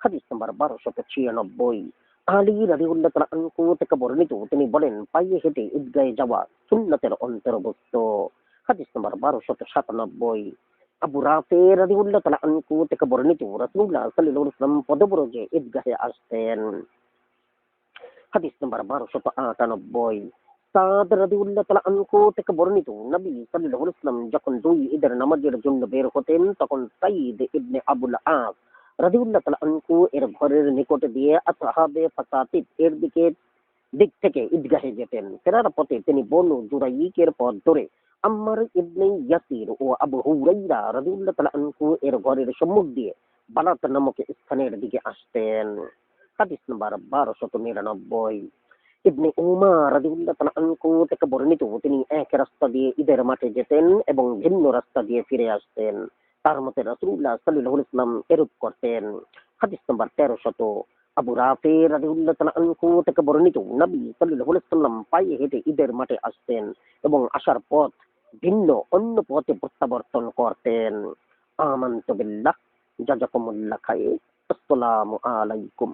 হাদিস নাম্বার 1296। আলী রাদিয়াল্লাহু তাআলা আনহু থেকে বর্ণিত, তিনি বলেন পায়ে হেঁটে ঈদগাহে যাওয়া সুন্নতের অন্তর্ভুক্ত। হাদিস নাম্বার 1297। আবু রাফি রাদিয়াল্লাহু তাআলা আনহু থেকে বর্ণিত, রাসূলুল্লাহ সাল্লাল্লাহু আলাইহি ওয়াসাল্লাম পদব্রজে ঈদগাহে আসতেন। হাদিস নাম্বার 1298। সাদ রাদিয়াল্লাহু তাআলা আনহু থেকে বর্ণিত, নবী সাল্লাল্লাহু আলাইহি ওয়াসাল্লাম যখন 2 ঈদের নামাজের জন্য বের হতেন, তখন সাঈদ ইবনে আবুল আস রাদিয়াল্লাহু তাআলা আনহু এর ঘরের নিকট দিয়ে আসহাবে ফাসাতিদ এর দিক থেকে ঈদগাহে যেতেন। ফেরার পথে তিনি বনু জুরাইকের পথ ধরে আম্মার ইবনে ইয়াসির ও আবু হুরাইরা রাদিয়াল্লাহু তাআলা আনহু এর ঘরের সম্মুখ দিয়ে বালাত নামক স্থানের দিকে আসতেন। হাদিস নাম্বার 1299। ইবনে উমার রাদিয়াল্লাহু তাআলা আনহু থেকে বর্ণিত, তিনি এক রাস্তা দিয়ে ঈদের মাঠে যেতেন এবং ভিন্ন রাস্তা দিয়ে ফিরে আসতেন। তার মতে রাসূলুল্লাহ সাল্লাল্লাহু আলাইহি ওয়াসাল্লাম এরূপ করতেন। হাদিস নাম্বার 1300। আবু রাফি রাদিয়াল্লাহু তাআলা আনহু থেকে বর্ণিত, নবী সাল্লাল্লাহু আলাইহি ওয়াসাল্লাম পায়ে হেঁটে ঈদের মাঠে আসতেন এবং আসার পথ ভিন্ন অন্য পথে প্রত্যাবর্তন করতেন। আমানতু বিল্লাহ। জাযাকুমুল্লাহ খাইর। আসসালামু আলাইকুম।